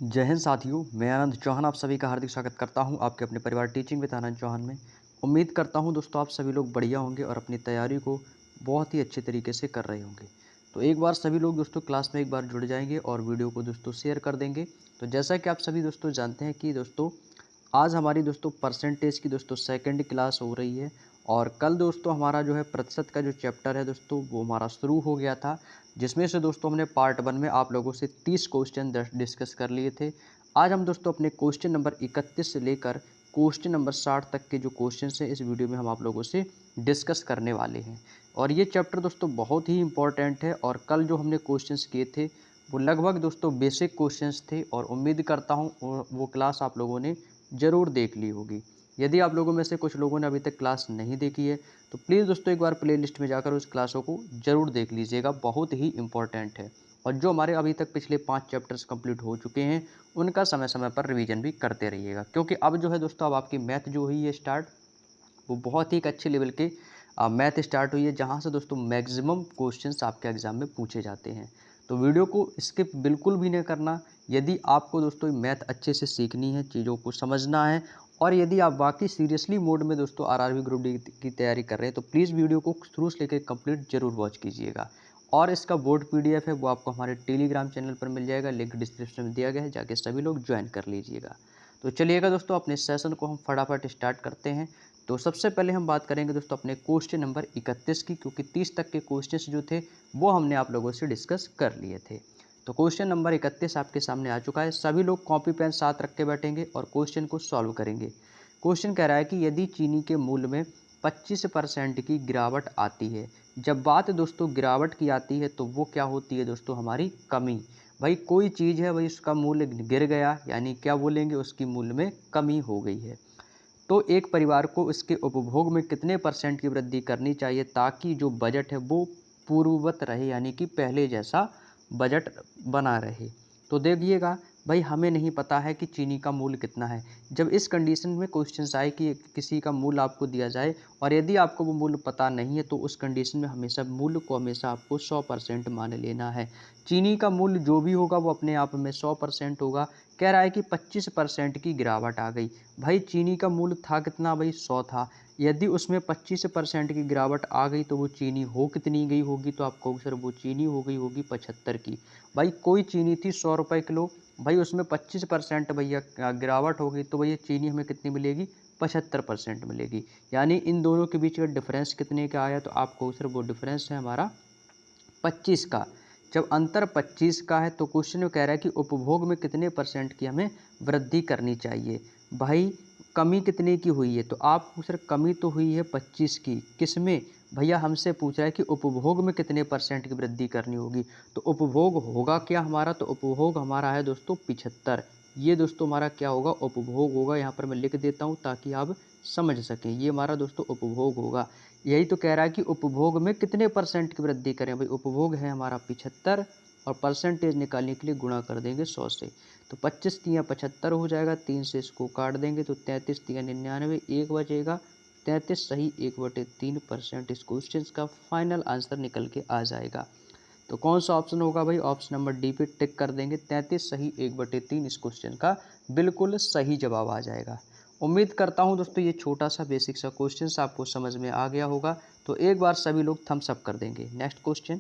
जय हिंद साथियों, मैं आनंद चौहान आप सभी का हार्दिक स्वागत करता हूं आपके अपने परिवार टीचिंग विद आनंद चौहान में। उम्मीद करता हूं दोस्तों आप सभी लोग बढ़िया होंगे और अपनी तैयारी को बहुत ही अच्छे तरीके से कर रहे होंगे। तो एक बार सभी लोग दोस्तों क्लास में एक बार जुड़ जाएंगे और वीडियो को दोस्तों शेयर कर देंगे। तो जैसा कि आप सभी दोस्तों जानते हैं कि दोस्तों आज हमारी दोस्तों परसेंटेज की दोस्तों सेकंड क्लास हो रही है। और कल दोस्तों हमारा जो है प्रतिशत का जो चैप्टर है दोस्तों वो हमारा शुरू हो गया था, जिसमें से दोस्तों हमने पार्ट 1 में आप लोगों से 30 क्वेश्चन डिस्कस कर लिए थे। आज हम दोस्तों अपने क्वेश्चन नंबर 31 से लेकर क्वेश्चन नंबर 60 तक के जो क्वेश्चन हैं इस वीडियो में हम आप लोगों से डिस्कस करने वाले हैं। और ये चैप्टर दोस्तों बहुत ही इंपॉर्टेंट है और कल जो हमने क्वेश्चंस किए थे वो लगभग दोस्तों बेसिक क्वेश्चंस थे और उम्मीद करता हूँ वो क्लास आप लोगों ने ज़रूर देख ली होगी। यदि आप लोगों में से कुछ लोगों ने अभी तक क्लास नहीं देखी है तो प्लीज़ दोस्तों एक बार प्लेलिस्ट में जाकर उस क्लासों को ज़रूर देख लीजिएगा, बहुत ही इम्पोर्टेंट है। और जो हमारे अभी तक पिछले 5 चैप्टर्स कंप्लीट हो चुके हैं उनका समय समय पर रिवीजन भी करते रहिएगा, क्योंकि अब जो है दोस्तों अब आपकी मैथ जो हुई है स्टार्ट वो बहुत ही एक अच्छे लेवल के मैथ स्टार्ट हुई है, जहाँ से दोस्तों मैक्सिमम क्वेश्चंस आपके एग्जाम में पूछे जाते हैं। तो वीडियो को स्किप बिल्कुल भी नहीं करना। यदि आपको दोस्तों मैथ अच्छे से सीखनी है, चीज़ों को समझना है और यदि आप वाकई सीरियसली मोड में दोस्तों आरआरबी ग्रुप डी की तैयारी कर रहे हैं तो प्लीज़ वीडियो को शुरू से लेकर कंप्लीट जरूर वॉच कीजिएगा। और इसका बोर्ड पीडीएफ है वो आपको हमारे टेलीग्राम चैनल पर मिल जाएगा, लिंक डिस्क्रिप्शन में दिया गया है, जाके सभी लोग ज्वाइन कर लीजिएगा। तो चलिएगा दोस्तों अपने सेशन को हम फटाफट स्टार्ट करते हैं। तो सबसे पहले हम बात करेंगे दोस्तों अपने क्वेश्चन नंबर 31 की, क्योंकि 30 तक के क्वेश्चंस जो थे वो हमने आप लोगों से डिस्कस कर लिए थे। तो क्वेश्चन नंबर 31 आपके सामने आ चुका है। सभी लोग कॉपी पेन साथ रख के बैठेंगे और क्वेश्चन को सॉल्व करेंगे। क्वेश्चन कह रहा है कि यदि चीनी के मूल्य में 25% की गिरावट आती है। जब बात दोस्तों गिरावट की आती है तो वो क्या होती है दोस्तों, हमारी कमी। भाई कोई चीज़ है, भाई उसका मूल्य गिर गया यानी क्या बोलेंगे, उसकी मूल्य में कमी हो गई है। तो एक परिवार को इसके उपभोग में कितने परसेंट की वृद्धि करनी चाहिए ताकि जो बजट है वो पूर्ववत रहे, यानी कि पहले जैसा बजट बना रहे। तो देखिएगा भाई हमें नहीं पता है कि चीनी का मूल्य कितना है। जब इस कंडीशन में क्वेश्चन आए कि किसी का मूल्य आपको दिया जाए और यदि आपको वो मूल्य पता नहीं है तो उस कंडीशन में हमेशा मूल्य को हमेशा आपको 100% मान लेना है। चीनी का मूल्य जो भी होगा वो अपने आप में 100% होगा। कह रहा है कि 25% की गिरावट आ गई। भाई चीनी का मूल्य था कितना, भाई 100 था। यदि उसमें 25% की गिरावट आ गई तो वो चीनी हो कितनी गई होगी, तो आप कहोगे सर वो चीनी हो गई होगी 75 की। भाई कोई चीनी थी 100 रुपये किलो, भाई उसमें 25% भैया गिरावट हो गई तो भैया चीनी हमें कितनी मिलेगी, 75% मिलेगी। यानी इन दोनों के बीच का डिफरेंस कितने का आया, तो आप कहोगे सर वो डिफरेंस है हमारा 25 का। जब अंतर 25 का है तो क्वेश्चन में कह रहा है कि उपभोग में कितने परसेंट की हमें वृद्धि करनी चाहिए। भाई कमी कितने की हुई है, तो आप सर कमी तो हुई है 25 की, किसमें भैया हमसे पूछ रहा है कि उपभोग में कितने परसेंट की वृद्धि करनी होगी। तो उपभोग होगा क्या हमारा, तो उपभोग हमारा है दोस्तों 75। ये दोस्तों हमारा क्या होगा, उपभोग होगा। यहाँ पर मैं लिख देता हूँ ताकि आप समझ सकें, ये हमारा दोस्तों उपभोग होगा। यही तो कह रहा है कि उपभोग में कितने परसेंट की वृद्धि करें। भाई उपभोग है हमारा 75 और परसेंटेज निकालने के लिए गुणा कर देंगे 100 से। तो 25 तियाँ 75 हो जाएगा, 3 से इसको काट देंगे तो 33 तियाँ 99, एक बचेगा 33 सही 1/3%। इस क्वेश्चन का फाइनल आंसर निकल के आ जाएगा। तो कौन सा ऑप्शन होगा भाई, ऑप्शन नंबर डी पे टिक कर देंगे, 33 सही 1/3 इस क्वेश्चन का बिल्कुल सही जवाब आ जाएगा। उम्मीद करता हूं दोस्तों ये छोटा सा बेसिक सा क्वेश्चन आपको समझ में आ गया होगा। तो एक बार सभी लोग थम्स अप कर देंगे। नेक्स्ट क्वेश्चन,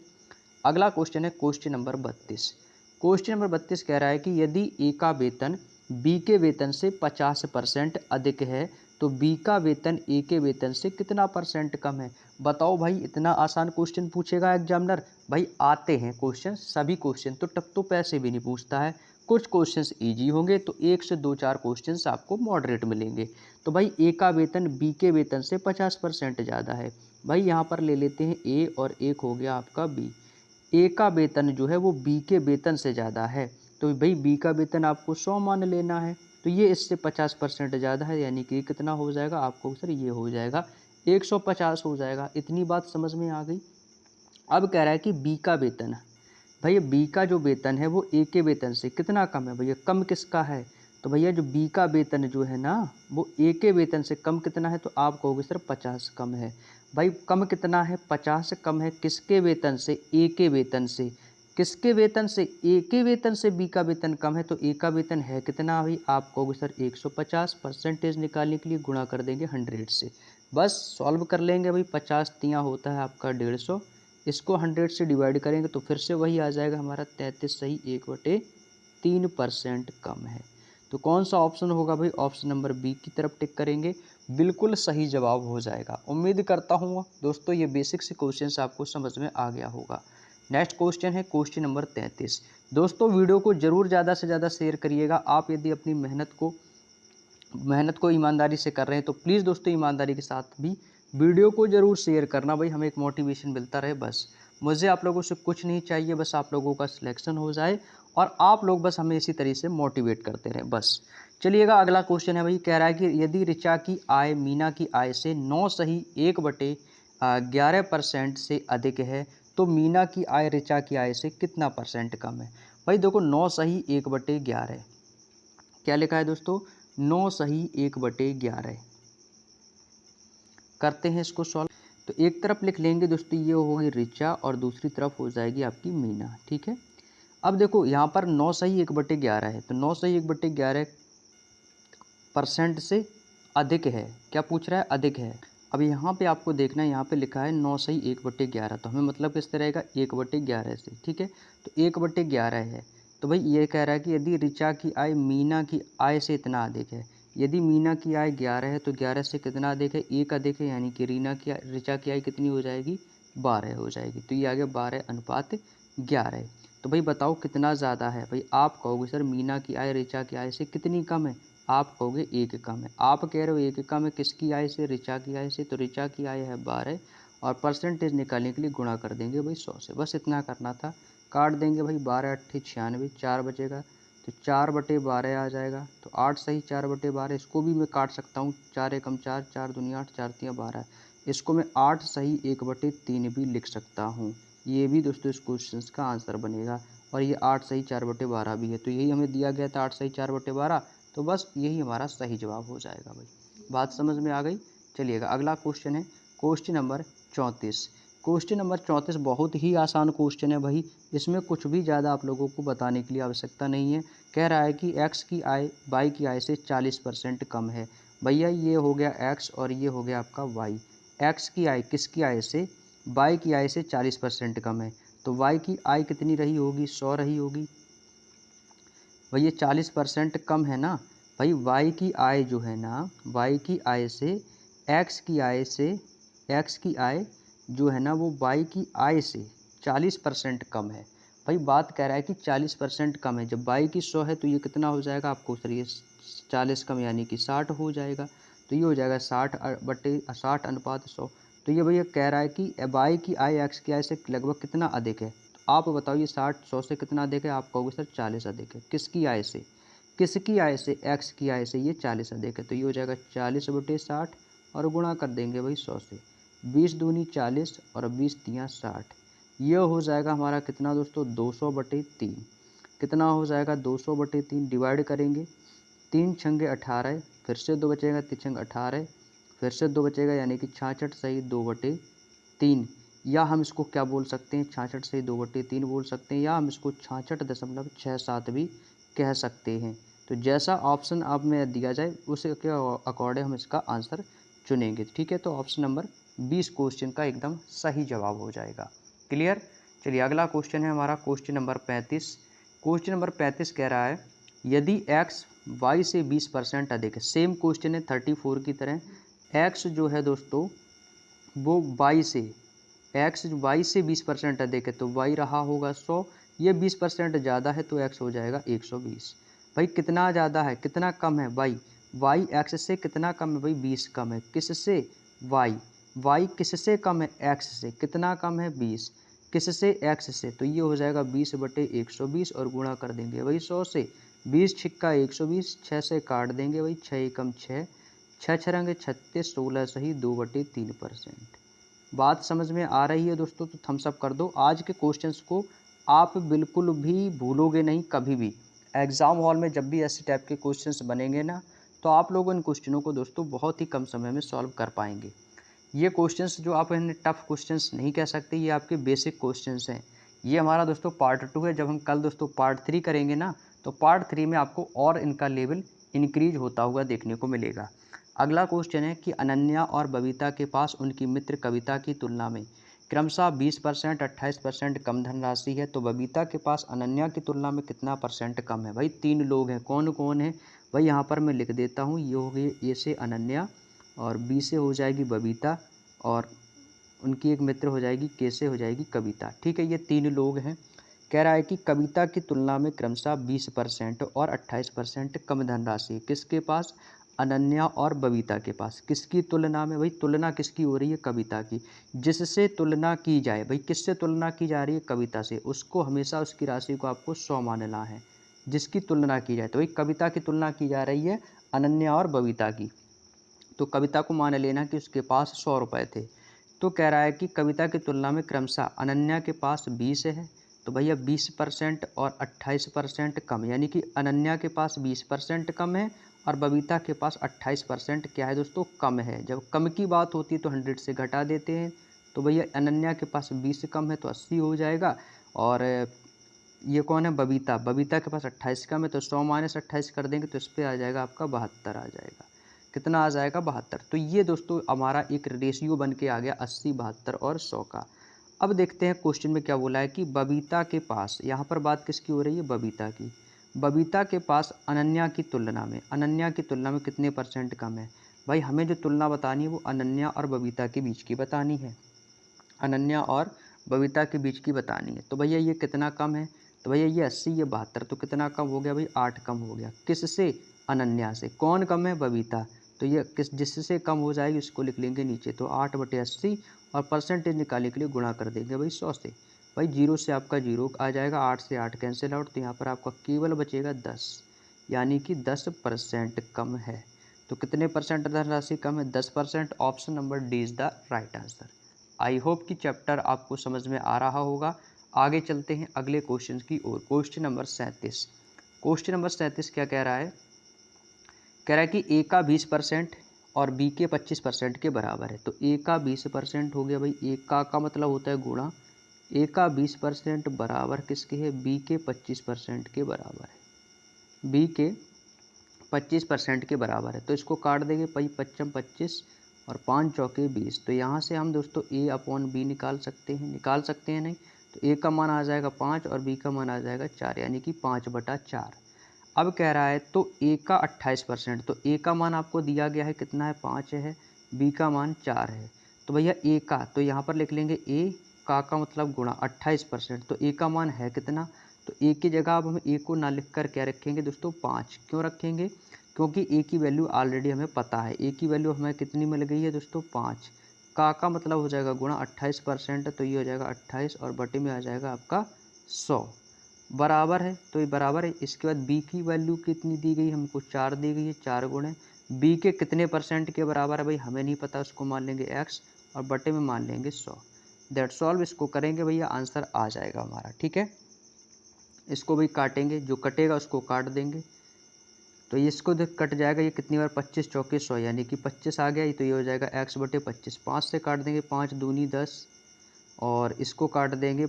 अगला क्वेश्चन है क्वेश्चन नंबर 32। क्वेश्चन नंबर 32 कह रहा है कि यदि ए का वेतन बी के वेतन से 50% अधिक है तो बी का वेतन ए के वेतन से कितना परसेंट कम है। बताओ भाई, इतना आसान क्वेश्चन पूछेगा एग्जामिनर। भाई आते हैं क्वेश्चन, सभी क्वेश्चन तो टप तो पैसे भी नहीं पूछता है। कुछ क्वेश्चंस इजी होंगे तो एक से दो चार क्वेश्चंस आपको मॉडरेट मिलेंगे। तो भाई ए का वेतन बी के वेतन से 50% ज़्यादा है। भाई यहाँ पर ले लेते हैं ए और एक हो गया आपका बी। ए का वेतन जो है वो बी के वेतन से ज़्यादा है, तो भाई बी का वेतन आपको 100 मान लेना है। तो ये इससे 50% ज़्यादा है, यानी कि कितना हो जाएगा आपको सर, ये हो जाएगा 150 हो जाएगा। इतनी बात समझ में आ गई। अब कह रहा है कि बी का वेतन, भैया बी का जो वेतन है वो ए के वेतन से कितना कम है। भैया कम किसका है, तो भैया जो बी का वेतन जो है ना वो ए के वेतन से कम कितना है, तो आप कहोगे सर 50 कम है। भाई कम कितना है, 50 कम है किसके वेतन से, ए के वेतन से। किसके वेतन से, ए के वेतन से बी का वेतन कम है, तो ए का वेतन है कितना भाई, आप कहोगे सर 150, परसेंटेज निकालने के लिए गुणा कर देंगे 100 से, बस सॉल्व कर लेंगे भाई। 50 तिया होता है आपका 150, इसको 100 से डिवाइड करेंगे तो फिर से वही आ जाएगा हमारा 33 सही 1/3% कम है। तो कौन सा ऑप्शन होगा भाई, ऑप्शन नंबर बी की तरफ टिक करेंगे, बिल्कुल सही जवाब हो जाएगा। उम्मीद करता हूँ दोस्तों ये बेसिक से क्वेश्चन आपको समझ में आ गया होगा। नेक्स्ट क्वेश्चन है क्वेश्चन नंबर 33। दोस्तों वीडियो को जरूर ज़्यादा से ज़्यादा शेयर करिएगा। आप यदि अपनी मेहनत को ईमानदारी से कर रहे हैं तो प्लीज़ दोस्तों ईमानदारी के साथ भी वीडियो को ज़रूर शेयर करना भाई, हमें एक मोटिवेशन मिलता रहे। बस मुझे आप लोगों से कुछ नहीं चाहिए, बस आप लोगों का सिलेक्शन हो जाए और आप लोग बस हमें इसी तरीके से मोटिवेट करते रहें बस। चलिएगा अगला क्वेश्चन है भाई, कह रहा है कि यदि ऋचा की आय मीना की आय से 9 सही 1/11% से अधिक है तो मीना की आय ऋचा की आय से कितना परसेंट कम है। भाई देखो 9 सही 1/11 क्या लिखा है दोस्तों, 9 सही 1/11 करते हैं इसको सॉल्व। तो एक तरफ लिख लेंगे दोस्तों ये होगी ऋचा और दूसरी तरफ हो जाएगी आपकी मीना, ठीक है। अब देखो यहाँ पर 9 सही 1/11 है, तो 9 सही 1/11 परसेंट से अधिक है, क्या पूछ रहा है, अधिक है। अब यहाँ पे आपको देखना है, यहाँ पे लिखा है 9 सही 1/11, तो हमें मतलब किस रहेगा 1/11 से, ठीक है। तो 1/11 है, तो भाई ये कह रहा है कि यदि ऋचा की आय मीना की आय से इतना अधिक है, यदि मीना की आय 11 है तो 11 से कितना अधिक है, 1 अधिक है, यानी कि ऋचा की आय कितनी हो जाएगी, 12 हो जाएगी। तो ये आ गया 12:11। तो भाई बताओ कितना ज़्यादा है। भाई आप कहोगे सर मीना की आय ऋचा की आय से कितनी कम है, आप कहोगे 1 कम है। आप कह रहे हो 1 कम है, किसकी आय से, ऋचा की आय से। तो ऋचा की आय है 12 और परसेंटेज निकालने के लिए गुणा कर देंगे भाई 100 से, बस इतना करना था। काट देंगे भाई 12 8 96, 4 बचेगा, तो 4/12 आ जाएगा। तो 8 सही 4/12, इसको भी मैं काट सकता हूँ, 4 एकम 4, 4 दूनी 8, 4 तिया 12, इसको मैं 8 सही 1/3 भी लिख सकता हूँ। ये भी दोस्तों इस क्वेश्चन का आंसर बनेगा। और ये 8 सही 4/12 भी है, तो यही हमें दिया गया था 8 सही 4/12, तो बस यही हमारा सही जवाब हो जाएगा भाई। बात समझ में आ गई। चलिएगा अगला क्वेश्चन है क्वेश्चन नंबर 34। क्वेश्चन नंबर 34 बहुत ही आसान क्वेश्चन है भाई, इसमें कुछ भी ज़्यादा आप लोगों को बताने के लिए आवश्यकता नहीं है। कह रहा है कि एक्स की आय वाई की आय से 40% कम है। भैया ये हो गया एक्स और ये हो गया आपका वाई। एक्स की आय किसकी आय से, वाई की आय से 40% कम है, तो वाई की आय कितनी रही होगी, 100 रही होगी। भाई ये 40% कम है ना। भाई वाई की आय जो है ना, वाई की आय से एक्स की आय से, एक्स की आय जो है ना वो वाई की आय से 40% कम है। भाई बात कह रहा है कि 40% कम है, जब वाई की 100 है तो ये कितना हो जाएगा आपको सर, ये 40 कम यानी कि 60 हो जाएगा। तो ये हो जाएगा 60/60 तो ये भैया कह रहा है कि वाई की आय एक्स की आय से लगभग कितना अधिक है। आप बताओ ये 60 100 से कितना अधिक है, आप कहोगे सर 40 अधिक है। किसकी आय से, किसकी आय से, एक्स की आय से ये 40 अधिक है। तो ये हो जाएगा 40/60 और गुणा कर देंगे भाई 100 से, 20 दूनी 40 और 20 तिया 60। ये हो जाएगा हमारा कितना दोस्तों, 200/3। कितना हो जाएगा 200/3, डिवाइड करेंगे, 3 छंगे 18, फिर से 2 बचेगा, 3 छंग 18, फिर से 2 बचेगा, यानी कि 66 सही 2/3। या हम इसको क्या बोल सकते हैं, 66 सही 2/3 बोल सकते हैं, या हम इसको 66.67 भी कह सकते हैं। तो जैसा ऑप्शन आप में दिया जाए उसे के अकॉर्डिंग हम इसका आंसर चुनेंगे, ठीक है। तो ऑप्शन नंबर 20 क्वेश्चन का एकदम सही जवाब हो जाएगा। क्लियर। चलिए अगला क्वेश्चन है हमारा क्वेश्चन नंबर 35। क्वेश्चन नंबर 35 कह रहा है यदि x y से 20% अधिक है। सेम क्वेश्चन है 34 की तरह। x जो है दोस्तों वो y से, x y से 20% अधिक है तो y रहा होगा 100, ये 20% ज़्यादा है तो x हो जाएगा 120। भाई कितना ज़्यादा है कितना कम है, y x से कितना कम है भाई, 20 कम है। किससे, y किससे कम है, x से। कितना कम है, 20। किससे, x से। तो ये हो जाएगा 20/120 और गुणा कर देंगे भाई 100 से। 20 छिक्का 120, 6 से काट देंगे भाई, 6 एकम 6, 6 छरंगे 36, 16 सही 2/3%। बात समझ में आ रही है दोस्तों, तो थम्स अप कर दो। आज के क्वेश्चंस को आप बिल्कुल भी भूलोगे नहीं कभी भी। एग्ज़ाम हॉल में जब भी ऐसे टाइप के क्वेश्चंस बनेंगे ना, तो आप लोग इन क्वेश्चनों को दोस्तों बहुत ही कम समय में सॉल्व कर पाएंगे। ये क्वेश्चंस जो आप इन्हें टफ क्वेश्चंस नहीं कह सकते, ये आपके बेसिक क्वेश्चंस हैं। ये हमारा दोस्तों पार्ट 2 है। जब हम कल दोस्तों पार्ट 3 करेंगे ना, तो पार्ट 3 में आपको और इनका लेवल इंक्रीज होता हुआ देखने को मिलेगा। अगला क्वेश्चन है कि अनन्या और बबीता के पास उनकी मित्र कविता की तुलना में क्रमशः 20%, 28% कम धनराशि है, तो बबीता के पास अनन्या की तुलना में कितना परसेंट कम है। भाई 3 लोग हैं, कौन कौन है भाई, यहाँ पर मैं लिख देता हूँ। ये हो गई ए से अनन्या, और बी से हो जाएगी बबीता, और उनकी एक मित्र हो जाएगी के से हो जाएगी कविता। ठीक है, ये 3 लोग हैं। कह रहा है कि कविता की तुलना में क्रमशः 20% और 28% कम धनराशि किसके पास, अनन्या और बबीता के पास। किसकी तुलना में भाई, तुलना किसकी हो रही है, कविता की। जिससे तुलना की जाए भाई, किससे तुलना की जा रही है, कविता से, उसको हमेशा उसकी राशि को आपको 100 मानना है। जिसकी तुलना की जाए, तो भाई कविता की तुलना की जा रही है अनन्या और बबीता की, तो कविता को मान लेना कि उसके पास 100 रुपये थे। तो कह रहा है कि कविता की तुलना में क्रमशः अनन्या के पास 20 है, तो भैया 20% और 28% कम, यानी कि अनन्या के पास 20% कम है और बबीता के पास 28% क्या है दोस्तों, कम है। जब कम की बात होती है तो 100 से घटा देते हैं। तो भैया अनन्या के पास 20 कम है तो 80 हो जाएगा। और ये कौन है, बबीता, बबीता के पास 28 कम है, तो 100 माइनस 28 कर देंगे तो इस पर आ जाएगा आपका 72 आ जाएगा। कितना आ जाएगा, 72। तो ये दोस्तों हमारा एक रेशियो बन के आ गया 80, 72 और 100 का। अब देखते हैं क्वेश्चन में क्या बोला है कि बबीता के पास, यहाँ पर बात किसकी हो रही है, बबीता की। बबीता के पास अनन्या की तुलना में, अनन्या की तुलना में कितने परसेंट कम है। भाई हमें जो तुलना बतानी है वो अनन्या और बबीता के बीच की बतानी है, अनन्या और बबीता के बीच की बतानी है। तो भैया ये कितना कम है, तो भैया ये 80, ये 72, तो कितना कम हो गया भाई, 8 कम हो गया। किससे, अनन्या से। कौन कम है, बबीता। तो ये किस, जिससे कम हो जाएगी उसको लिख लेंगे नीचे, तो 8/80, और परसेंटेज निकालने के लिए गुणा कर देंगे भाई 100 से। भाई 0 से आपका 0 आ जाएगा, 8 से 8 कैंसिल आउट, तो यहाँ पर आपका केवल बचेगा 10, यानी कि 10% कम है। तो कितने परसेंट धनराशि कम है, 10%। Option number D is the right answer. I hope कि चैप्टर आपको समझ में आ रहा होगा। आगे चलते हैं अगले क्वेश्चन की ओर। Question number 37। क्वेश्चन नंबर 37 क्या कह रहा है, कह रहा है कि ए का 20% और बी के 25% के बराबर है। तो ए का 20% हो गया भाई, ए का मतलब होता है गुणा, ए का 20% बराबर किसके है, बी के 25% के बराबर है, बी के 25% के बराबर है। तो इसको काट देंगे, भाई 25 25 और 5 चौके 20। तो यहाँ से हम दोस्तों ए अपॉन बी निकाल सकते हैं, निकाल सकते हैं नहीं, तो ए का मान आ जाएगा 5 और बी का मान आ जाएगा 4, यानी कि 5/4। अब कह रहा है तो ए का 28%, तो ए का मान आपको दिया गया है कितना है, 5 है, बी का मान 4 है। तो भैया ए का, तो यहाँ पर लिख लेंगे ए का मतलब गुणा 28%, तो ए का मान है कितना, तो ए की जगह अब हम ए को ना लिख कर क्या रखेंगे दोस्तों, 5। क्यों रखेंगे, क्योंकि ए की वैल्यू ऑलरेडी हमें पता है, ए की वैल्यू हमें कितनी मिल गई है दोस्तों, 5। का मतलब हो जाएगा गुणा 28%, तो ये हो जाएगा 28 और बटे में आ जाएगा आपका 100, बराबर है। तो ये बराबर है। इसके बाद बी की वैल्यू कितनी दी गई हमको, 4 दी गई है, 4 गुणे बी के कितने परसेंट के बराबर है भाई, हमें नहीं पता, उसको मान लेंगे x और बटे में मान लेंगे 100। दैट सॉल्व, इसको करेंगे भैया, आंसर आ जाएगा हमारा। ठीक है, इसको भी काटेंगे, जो कटेगा उसको काट देंगे, तो इसको देख कट जाएगा, ये कितनी बार 25 चौके 100, यानी कि 25 आ गया, तो ये हो जाएगा x/25। 5 से काट देंगे, 5 दूनी 10, और इसको काट देंगे,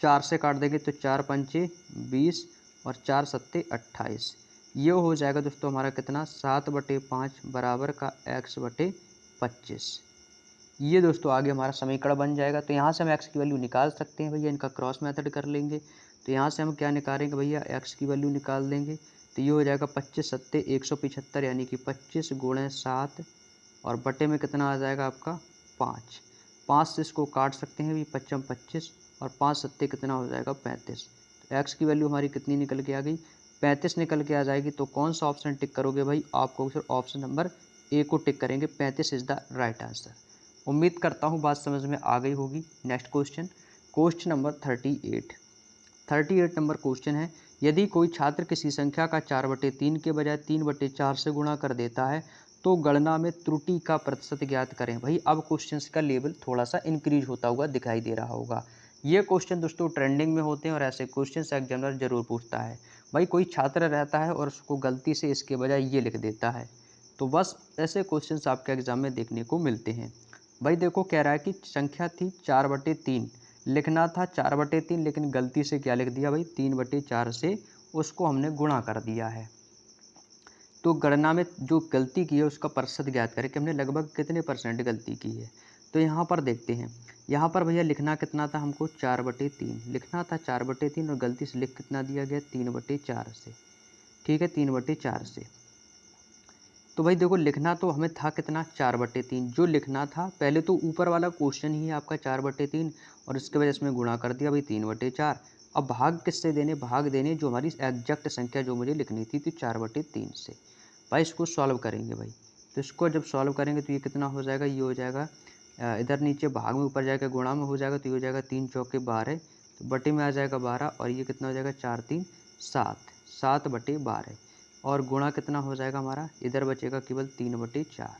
4 से काट देंगे तो 4 पंचे 20 और 4 सत्ते 28। ये हो जाएगा दोस्तों हमारा कितना, 7/5 बराबर का x/25। ये दोस्तों आगे हमारा समीकरण बन जाएगा। तो यहाँ से हम x की वैल्यू निकाल सकते हैं भैया, इनका क्रॉस मेथड कर लेंगे। तो यहाँ से हम क्या निकालेंगे भैया, x की वैल्यू निकाल देंगे, तो ये हो जाएगा 25 सत्ते 175, यानी कि 25 गुणे 7 और बटे में कितना आ जाएगा आपका 5। 5 से इसको काट सकते हैं भाई, 25 25 और 5 सत्ते कितना हो जाएगा 35। तो x की वैल्यू हमारी कितनी निकल के आ गई, 35 निकल के आ जाएगी। तो कौन सा ऑप्शन टिक करोगे भाई, आपको सिर्फ ऑप्शन नंबर ए को टिक करेंगे, 35 इज़ द राइट आंसर। उम्मीद करता हूँ बात समझ में आ गई होगी। Next question, question number 38। 38 number question है, यदि कोई छात्र किसी संख्या का 4/3 के बजाय 3/4 से गुणा कर देता है तो गणना में त्रुटि का प्रतिशत ज्ञात करें। भाई अब क्वेश्चंस का लेवल थोड़ा सा इंक्रीज होता हुआ दिखाई दे रहा होगा। ये क्वेश्चन दोस्तों ट्रेंडिंग में होते हैं और ऐसे क्वेश्चन एग्जामिनर जरूर पूछता है। भाई कोई छात्र रहता है और उसको गलती से इसके बजाय ये लिख देता है, तो बस ऐसे क्वेश्चंस आपके एग्जाम में देखने को मिलते हैं। भाई देखो, कह रहा है कि संख्या थी 4/3, लिखना था 4/3, लेकिन गलती से क्या लिख दिया भाई 3/4 से उसको हमने गुणा कर दिया है। तो गणना में जो गलती की है उसका प्रतिशत ज्ञात करें कि हमने लगभग कितने परसेंट गलती की है। तो यहाँ पर देखते हैं, यहाँ पर भैया लिखना कितना था हमको 4/3 लिखना था 4/3 और गलती से लिख कितना दिया गया 3/4 से। ठीक है 3/4 से। तो भाई देखो लिखना तो हमें था कितना 4/3, जो लिखना था पहले तो ऊपर वाला क्वेश्चन ही है आपका 4/3 और इसके वजह से इसमें गुणा कर दिया भाई 3/4। अब भाग किससे देने, भाग देने जो हमारी एग्जैक्ट संख्या जो मुझे लिखनी थी तो 4/3 से। भाई इसको सॉल्व करेंगे भाई, तो इसको जब सॉल्व करेंगे तो ये कितना हो जाएगा, ये हो जाएगा इधर नीचे भाग में ऊपर जाएगा गुणा में हो जाएगा तो ये हो जाएगा 3 चौके 12, तो बटे में आ जाएगा 12 और ये कितना हो जाएगा 4 3 7, 7/12 और गुणा कितना हो जाएगा हमारा, इधर बचेगा केवल 3/4,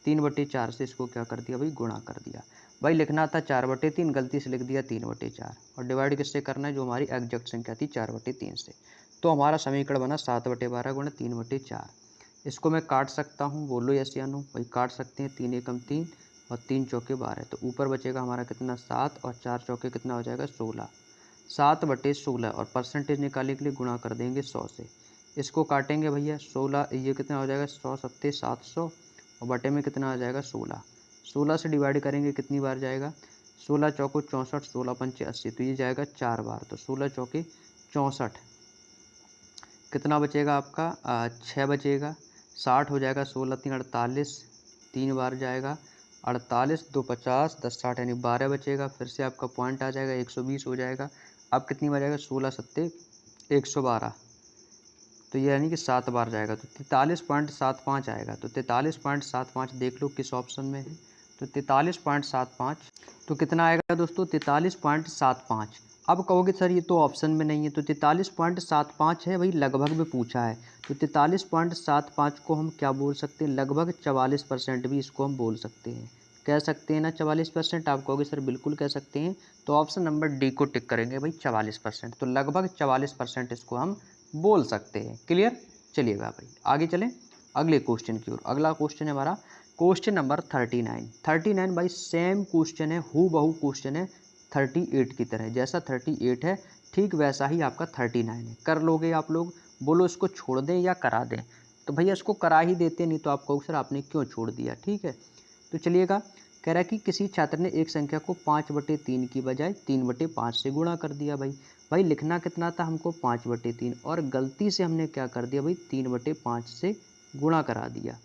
3/4 से इसको क्या कर दिया भाई गुणा कर दिया। भाई लिखना था 4/3, गलती से लिख दिया 3/4 और डिवाइड किससे करना है, जो हमारी एग्जैक्ट संख्या थी 4/3 से। तो हमारा समीकरण बना 7/12 गुणा 3/4। इसको मैं काट सकता हूँ, बोलो यस या नो, भाई काट सकते हैं, 3 एकम 3 और 3 चौके 12, तो ऊपर बचेगा हमारा कितना 7 और 4 चौके कितना हो जाएगा 16, 7/16 और परसेंटेज निकालने के लिए गुणा कर देंगे 100 से। इसको काटेंगे भैया 16, ये कितना हो जाएगा 100 सत्ते 700 और बटे में कितना आ जाएगा 16, 16 से डिवाइड करेंगे कितनी बार जाएगा, 16 चौको 64, 16 पंचे 80, तो ये जाएगा 4 बार, तो 16 चौके 64, कितना बचेगा आपका 6 बचेगा, 60 हो जाएगा, 16 3 48, 3 बार जाएगा 48 2 50 10 60 यानी 12 बचेगा, फिर से आपका पॉइंट आ जाएगा 120 हो जाएगा। अब कितनी बार जाएगा 16 सत्ते 112, तो ये यानी कि 7 बार जाएगा, तो 43.75 आएगा। तो 43.75 देख लो किस ऑप्शन में है, तो 43.75, तो कितना आएगा दोस्तों 43.75। अब कहोगे सर ये तो ऑप्शन में नहीं है, तो 43.75 है भाई, लगभग में पूछा है, तो 43.75 को हम क्या बोल सकते हैं, लगभग 44% भी इसको हम बोल सकते हैं, कह सकते हैं ना 44%। आप कहोगे सर बिल्कुल कह सकते हैं, तो ऑप्शन नंबर डी को टिक करेंगे भाई 44%, तो लगभग 44% इसको हम बोल सकते हैं। क्लियर, चलिएगा भाई आगे चलें अगले क्वेश्चन की ओर। अगला क्वेश्चन है हमारा क्वेश्चन नंबर 39। 39 भाई सेम क्वेश्चन है, हूबहू क्वेश्चन है 38 की तरह, जैसा 38 है ठीक वैसा ही आपका 39 है। कर लोगे आप लोग, बोलो इसको छोड़ दें या करा दें, तो भैया इसको करा ही देते, नहीं तो आप कहोगे सर आपने क्यों छोड़ दिया। ठीक है, तो चलिएगा, कह रहा है कि किसी छात्र ने एक संख्या को 5/3 की बजाय 3/5 से गुणा कर दिया। भाई भाई लिखना कितना था हमको 5/3 और गलती से हमने क्या कर दिया भाई 3/5 से गुणा करा दिया।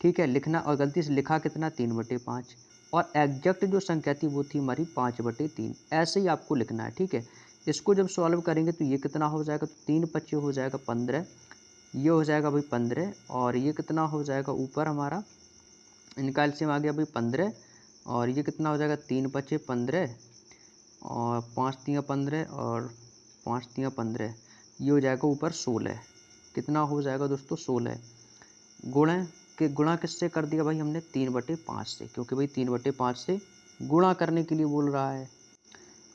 ठीक है, लिखना और गलती से लिखा कितना 3/5 और एग्जैक्ट जो संख्या थी वो थी हमारी 5/3, ऐसे ही आपको लिखना है। ठीक है, इसको जब सॉल्व करेंगे तो ये कितना हो जाएगा, तो 3 5 हो जाएगा 15, ये हो जाएगा भाई 15 और ये कितना हो जाएगा ऊपर हमारा, इनका एलसीएम आ गया भाई 15 और ये कितना हो जाएगा 3 5 15 और 5 3 15 और 5 3 15, ये हो जाएगा ऊपर 16, कितना हो जाएगा दोस्तों 16, गुणा के गुणा किससे कर दिया भाई हमने 3/5 से, क्योंकि भाई 3/5 से गुणा करने के लिए बोल रहा है।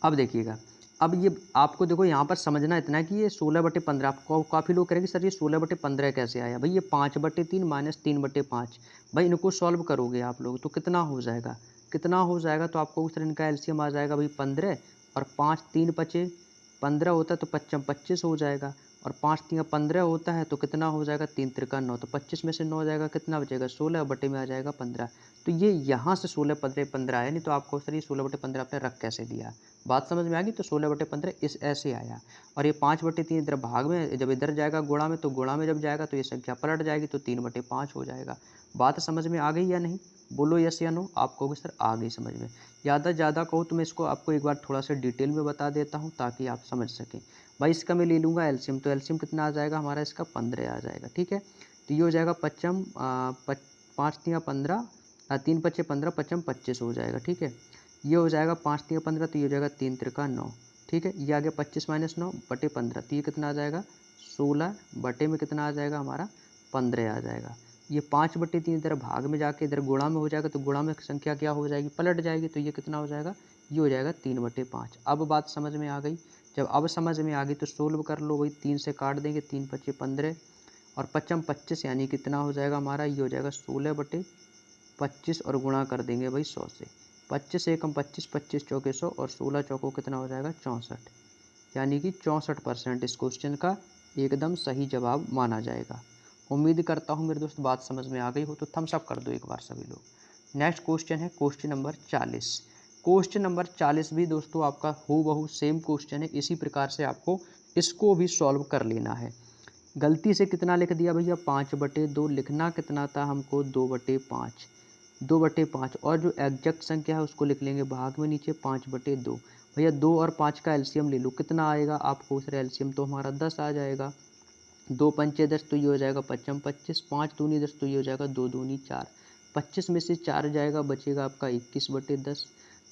अब देखिएगा, अब ये आपको देखो यहाँ पर समझना इतना है कि ये 16/15, आपको काफ़ी लोग करेंगे सर ये 16/15 कैसे आया, भाई ये 5/3 माइनस 3/5, भाई इनको सॉल्व करोगे आप लोग तो कितना हो जाएगा, कितना हो जाएगा, तो आपको सर इनका एलसीएम आ जाएगा भाई 15 और 5 3 5 15 होता है तो 5 25 हो जाएगा और 5 3 15 होता है तो कितना हो जाएगा 3 3 9, तो 25 में से 9 जाएगा कितना बचेगा 16 बटे में आ जाएगा 15, तो ये यहाँ से 16/15 आया, नहीं तो आपको सर ये 16/15 आपने रख कैसे दिया, बात समझ में आ गई। तो 16/15 इस ऐसे आया और ये 5/3 इधर भाग में, जब इधर जाएगा गुणा में, तो गुणा में जब जाएगा तो ये संख्या पलट जाएगी तो 3/5 हो जाएगा। बात समझ में आ गई या नहीं, बोलो यस या नो। आप कहोगे सर आ गई समझ में, ज़्यादा कहूँ तो मैं इसको आपको एक बार थोड़ा सा डिटेल में बता देता हूँ ताकि आप समझ सकें। भाई इसका मैं ले लूँगा एलसीएम, तो एलसीएम कितना आ जाएगा हमारा, इसका 15 आ जाएगा। ठीक है, तो ये हो जाएगा 5 3 15, 3 5 15, 5 25 हो जाएगा। ठीक है, ये हो जाएगा 5 3 15, तो ये हो जाएगा 3 3 9। ठीक है, ये आ गया 25 - 9 बटे 15, तो ये कितना आ जाएगा 16 बटे में कितना आ जाएगा हमारा 15 आ जाएगा। ये 5/3 इधर भाग में जाके इधर गुणा में हो जाएगा, तो गुणा में संख्या क्या हो जाएगी पलट जाएगी, तो ये कितना हो जाएगा, ये हो जाएगा 3/5। अब बात समझ में आ गई, जब अब समझ में आ गई तो सोल्व कर लो भाई, 3 से काट देंगे, 3 5 15 और 5 25 यानी कितना हो जाएगा हमारा, ये हो जाएगा 16/25 और गुणा कर देंगे भाई 100 से, 25 एकम 25, 25 चौके 100 और 16 चौकों कितना हो जाएगा 64, यानी कि 64% इस क्वेश्चन का एकदम सही जवाब माना जाएगा। उम्मीद करता हूँ मेरे दोस्त बात समझ में आ गई हो, तो थम्स अप कर दो एक बार सभी लोग। नेक्स्ट क्वेश्चन है क्वेश्चन नंबर 40। क्वेश्चन नंबर 40 भी दोस्तों आपका हूबहू सेम क्वेश्चन है, इसी प्रकार से आपको इसको भी सॉल्व कर लेना है। गलती से कितना लिख दिया भैया 5/2, लिखना कितना था हमको 2/5, 2/5 और जो एग्जैक्ट संख्या है उसको लिख लेंगे भाग में नीचे 5/2। भैया 2 और 5 का एलसीएम ले लो, कितना आएगा आपको, सर एलसीएम तो हमारा 10 आ जाएगा। 2 पंचे 10 तो ये हो जाएगा 5 25, 5 दूनी 10 तो ये हो जाएगा 2 दूनी 4, 25 में से 4 जाएगा, बचेगा आपका 21/10।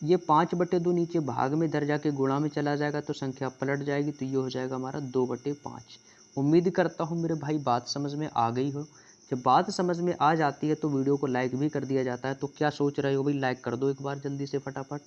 ये 5/2 नीचे भाग में इधर जाके गुणा में चला जाएगा तो संख्या पलट जाएगी, तो ये हो जाएगा हमारा 2/5। उम्मीद करता हूँ मेरे भाई बात समझ में आ गई हो। जब बात समझ में आ जाती है तो वीडियो को लाइक भी कर दिया जाता है, तो क्या सोच रहे हो भाई, लाइक कर दो एक बार जल्दी से फटाफट।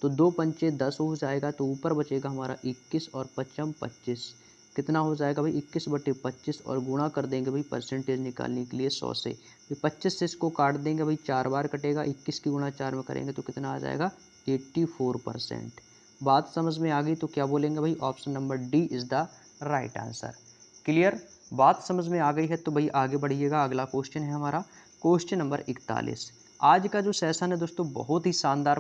तो 2 पंचे 10 हो जाएगा, तो ऊपर बचेगा हमारा 21 और 5 25, कितना हो जाएगा भाई 21/25 और गुणा कर देंगे भाई परसेंटेज निकालने के लिए 100 से। 25 से इसको काट देंगे भाई, 4 बार कटेगा, 21 की गुणा 4 में करेंगे तो कितना आ जाएगा 84%। बात समझ में आ गई तो क्या बोलेंगे भाई, option number D is the right answer. Clear, बात समझ में आ गई है तो भाई आगे बढ़िएगा। अगला क्वेश्चन है हमारा क्वेश्चन नंबर 41। आज का जो सेशन है दोस्तों बहुत ही शानदार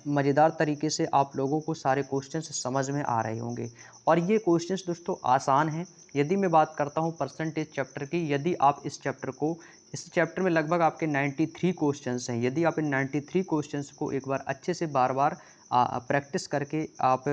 मज़ेदार तरीके से आप लोगों को सारे क्वेश्चंस समझ में आ रहे होंगे। और ये क्वेश्चंस दोस्तों आसान हैं। यदि मैं बात करता हूँ परसेंटेज चैप्टर की, यदि आप इस चैप्टर में लगभग आपके 93 क्वेश्चंस हैं, यदि आप इन 93 क्वेश्चंस को एक बार अच्छे से बार बार प्रैक्टिस करके आप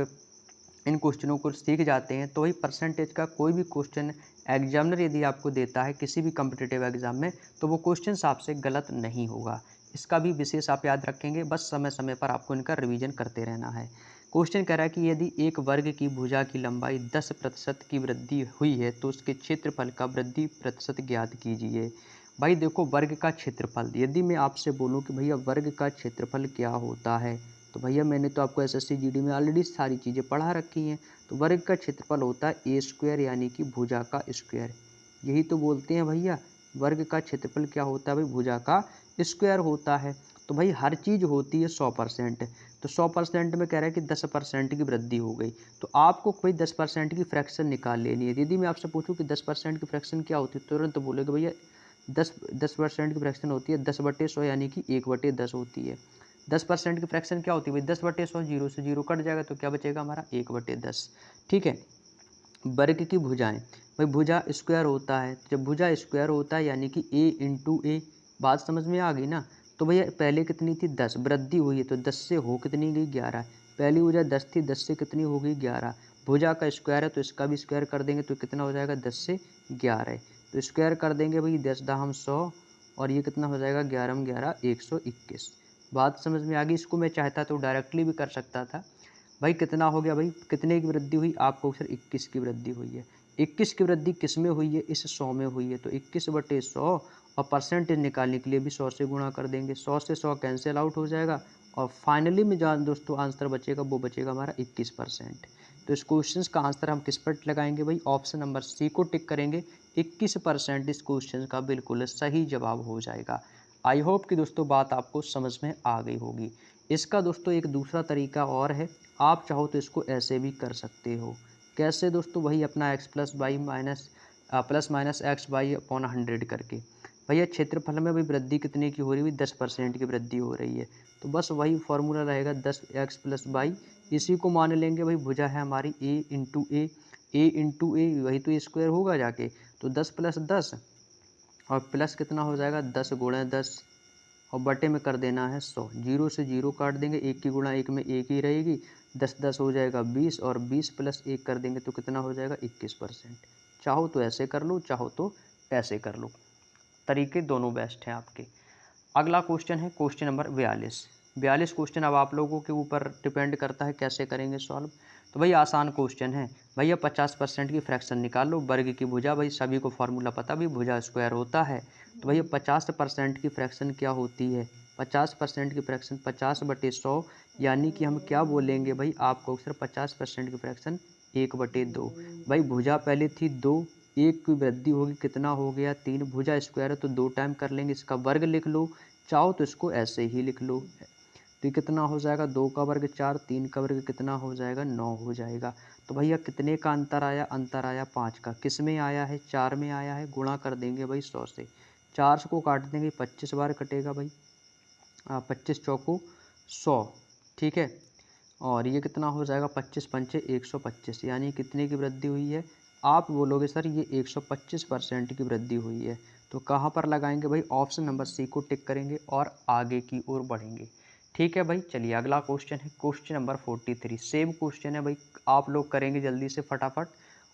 इन क्वेश्चनों को सीख जाते हैं, तो वही परसेंटेज का कोई भी क्वेश्चन एग्जामिनर यदि आपको देता है किसी भी कम्पिटिटिव एग्जाम में, तो वो क्वेश्चन आपसे गलत नहीं होगा। इसका भी विशेष आप याद रखेंगे, बस समय समय पर आपको इनका रिवीजन करते रहना है। क्वेश्चन कह रहा है कि यदि एक वर्ग की भुजा की लंबाई 10% की वृद्धि हुई है तो उसके क्षेत्रफल का वृद्धि प्रतिशत ज्ञात कीजिए। भाई देखो, वर्ग का क्षेत्रफल, यदि मैं आपसे बोलूँ कि भैया वर्ग का क्षेत्रफल क्या होता है, तो भैया मैंने तो आपको एसएससी जीडी में ऑलरेडी सारी चीज़ें पढ़ा रखी हैं। तो वर्ग का क्षेत्रफल होता है ए स्क्वायर, यानी कि भुजा का स्क्वायर। यही तो बोलते हैं भैया, वर्ग का क्षेत्रफल क्या होता है भाई, भुजा का स्क्वायर होता है। तो भाई हर चीज़ होती है 100%, तो 100% में कह रहा है कि 10% की वृद्धि हो गई, तो आपको कोई 10% की फ्रैक्शन निकाल लेनी है। यदि मैं आपसे पूछूं कि 10% की फ्रैक्शन क्या होती है, तुरंत तो बोलोगे भैया 10% की फ्रैक्शन होती है 10/100, यानी कि 1/10 होती है। 10% की फ्रैक्शन क्या होती है भाई, 10/100, जीरो से जीरो कट जाएगा तो क्या बचेगा हमारा 1/10। ठीक है। वर्ग की भुजाएं, भाई भुजा स्क्वायर होता है, जब भुजा स्क्वायर होता है यानी कि ए इंटू ए, बात समझ में आ गई ना। तो भैया पहले कितनी थी 10, वृद्धि हुई है तो 10 से हो कितनी गई 11, पहली भुजा 10 थी, 10 से कितनी हो गई 11। भुजा का स्क्वायर है तो इसका भी स्क्वायर कर देंगे तो कितना हो जाएगा 10 से 11, तो स्क्वायर कर देंगे भाई 10 दहम 100 और ये कितना हो जाएगा 11 में 11 121। बात समझ में आ गई। इसको मैं चाहता तो डायरेक्टली भी कर सकता था। भाई कितना हो गया भाई, कितने की वृद्धि हुई, आपको सर 21 की वृद्धि हुई है। 21 की वृद्धि किस में हुई है, इस 100 में हुई है, तो 21/100 और परसेंटेज निकालने के लिए भी 100 से गुणा कर देंगे, 100 से 100 कैंसिल आउट हो जाएगा और फाइनली में जो दोस्तों आंसर बचेगा वो बचेगा हमारा 21%। तो इस क्वेश्चन का आंसर हम किस पर लगाएंगे भाई, ऑप्शन नंबर सी को टिक करेंगे। 21% इस क्वेश्चन का बिल्कुल सही जवाब हो जाएगा। आई होप कि दोस्तों बात आपको समझ में आ गई होगी। इसका दोस्तों एक दूसरा तरीका और है, आप चाहो तो इसको ऐसे भी कर सकते हो। कैसे दोस्तों, वही अपना plus minus x by upon 100 करके। भैया क्षेत्रफल में भी वृद्धि कितने की हो रही है, 10% की वृद्धि हो रही है, तो बस वही फॉर्मूला रहेगा 10x प्लस बाई, इसी को मान लेंगे भाई भुजा है हमारी ए इंटू ए, वही तो स्क्वायर होगा जाके, तो 10 + 10 और प्लस कितना हो जाएगा 10 × 10 और बटे में कर देना है 100, जीरो से जीरो काट देंगे, एक की गुणा एक में एक ही रहेगी, 10 10 हो जाएगा 20 और 20 + 1 कर देंगे तो कितना हो जाएगा 21%। चाहो तो ऐसे कर लो, चाहो तो ऐसे कर लो, तरीके दोनों बेस्ट हैं आपके। अगला क्वेश्चन है क्वेश्चन नंबर 42। 42 क्वेश्चन अब आप लोगों के ऊपर डिपेंड करता है कैसे करेंगे सॉल्व। तो भाई आसान क्वेश्चन है, भैया 50% की फ्रैक्शन निकाल लो, वर्ग की भुजा, भाई सभी को फार्मूला पता भी भुजा स्क्वायर होता है, तो भैया 50% की फ्रैक्शन क्या होती है, 50% की फ्रैक्शन 50/100, यानी कि हम क्या बोलेंगे भाई आपको सर 50% की फ्रैक्शन 1/2। भाई भुजा पहले थी 2, एक की वृद्धि होगी कितना हो गया 3, भुजा स्क्वायर है तो 2 टाइम कर लेंगे, इसका वर्ग लिख लो, चाहो तो इसको ऐसे ही लिख लो, तो ये कितना हो जाएगा, 2 का वर्ग 4, 3 का वर्ग कितना हो जाएगा, 9 हो जाएगा। तो भैया कितने का अंतर आया, अंतर आया 5 का। किस में आया है, 4 में आया है। गुणा कर देंगे भाई 100 से, 4 को काट देंगे, 25 बार कटेगा भाई, 25 चौको 100, ठीक है। और ये कितना हो जाएगा, 25 पंचे 125, यानी कितने की वृद्धि हुई है। आप बोलोगे सर ये 125% की वृद्धि हुई है। तो कहाँ पर लगाएंगे भाई, ऑप्शन नंबर सी को टिक करेंगे और आगे की ओर बढ़ेंगे। ठीक है भाई, चलिए अगला क्वेश्चन है क्वेश्चन नंबर 43। सेम क्वेश्चन है भाई, आप लोग करेंगे जल्दी से फटाफट,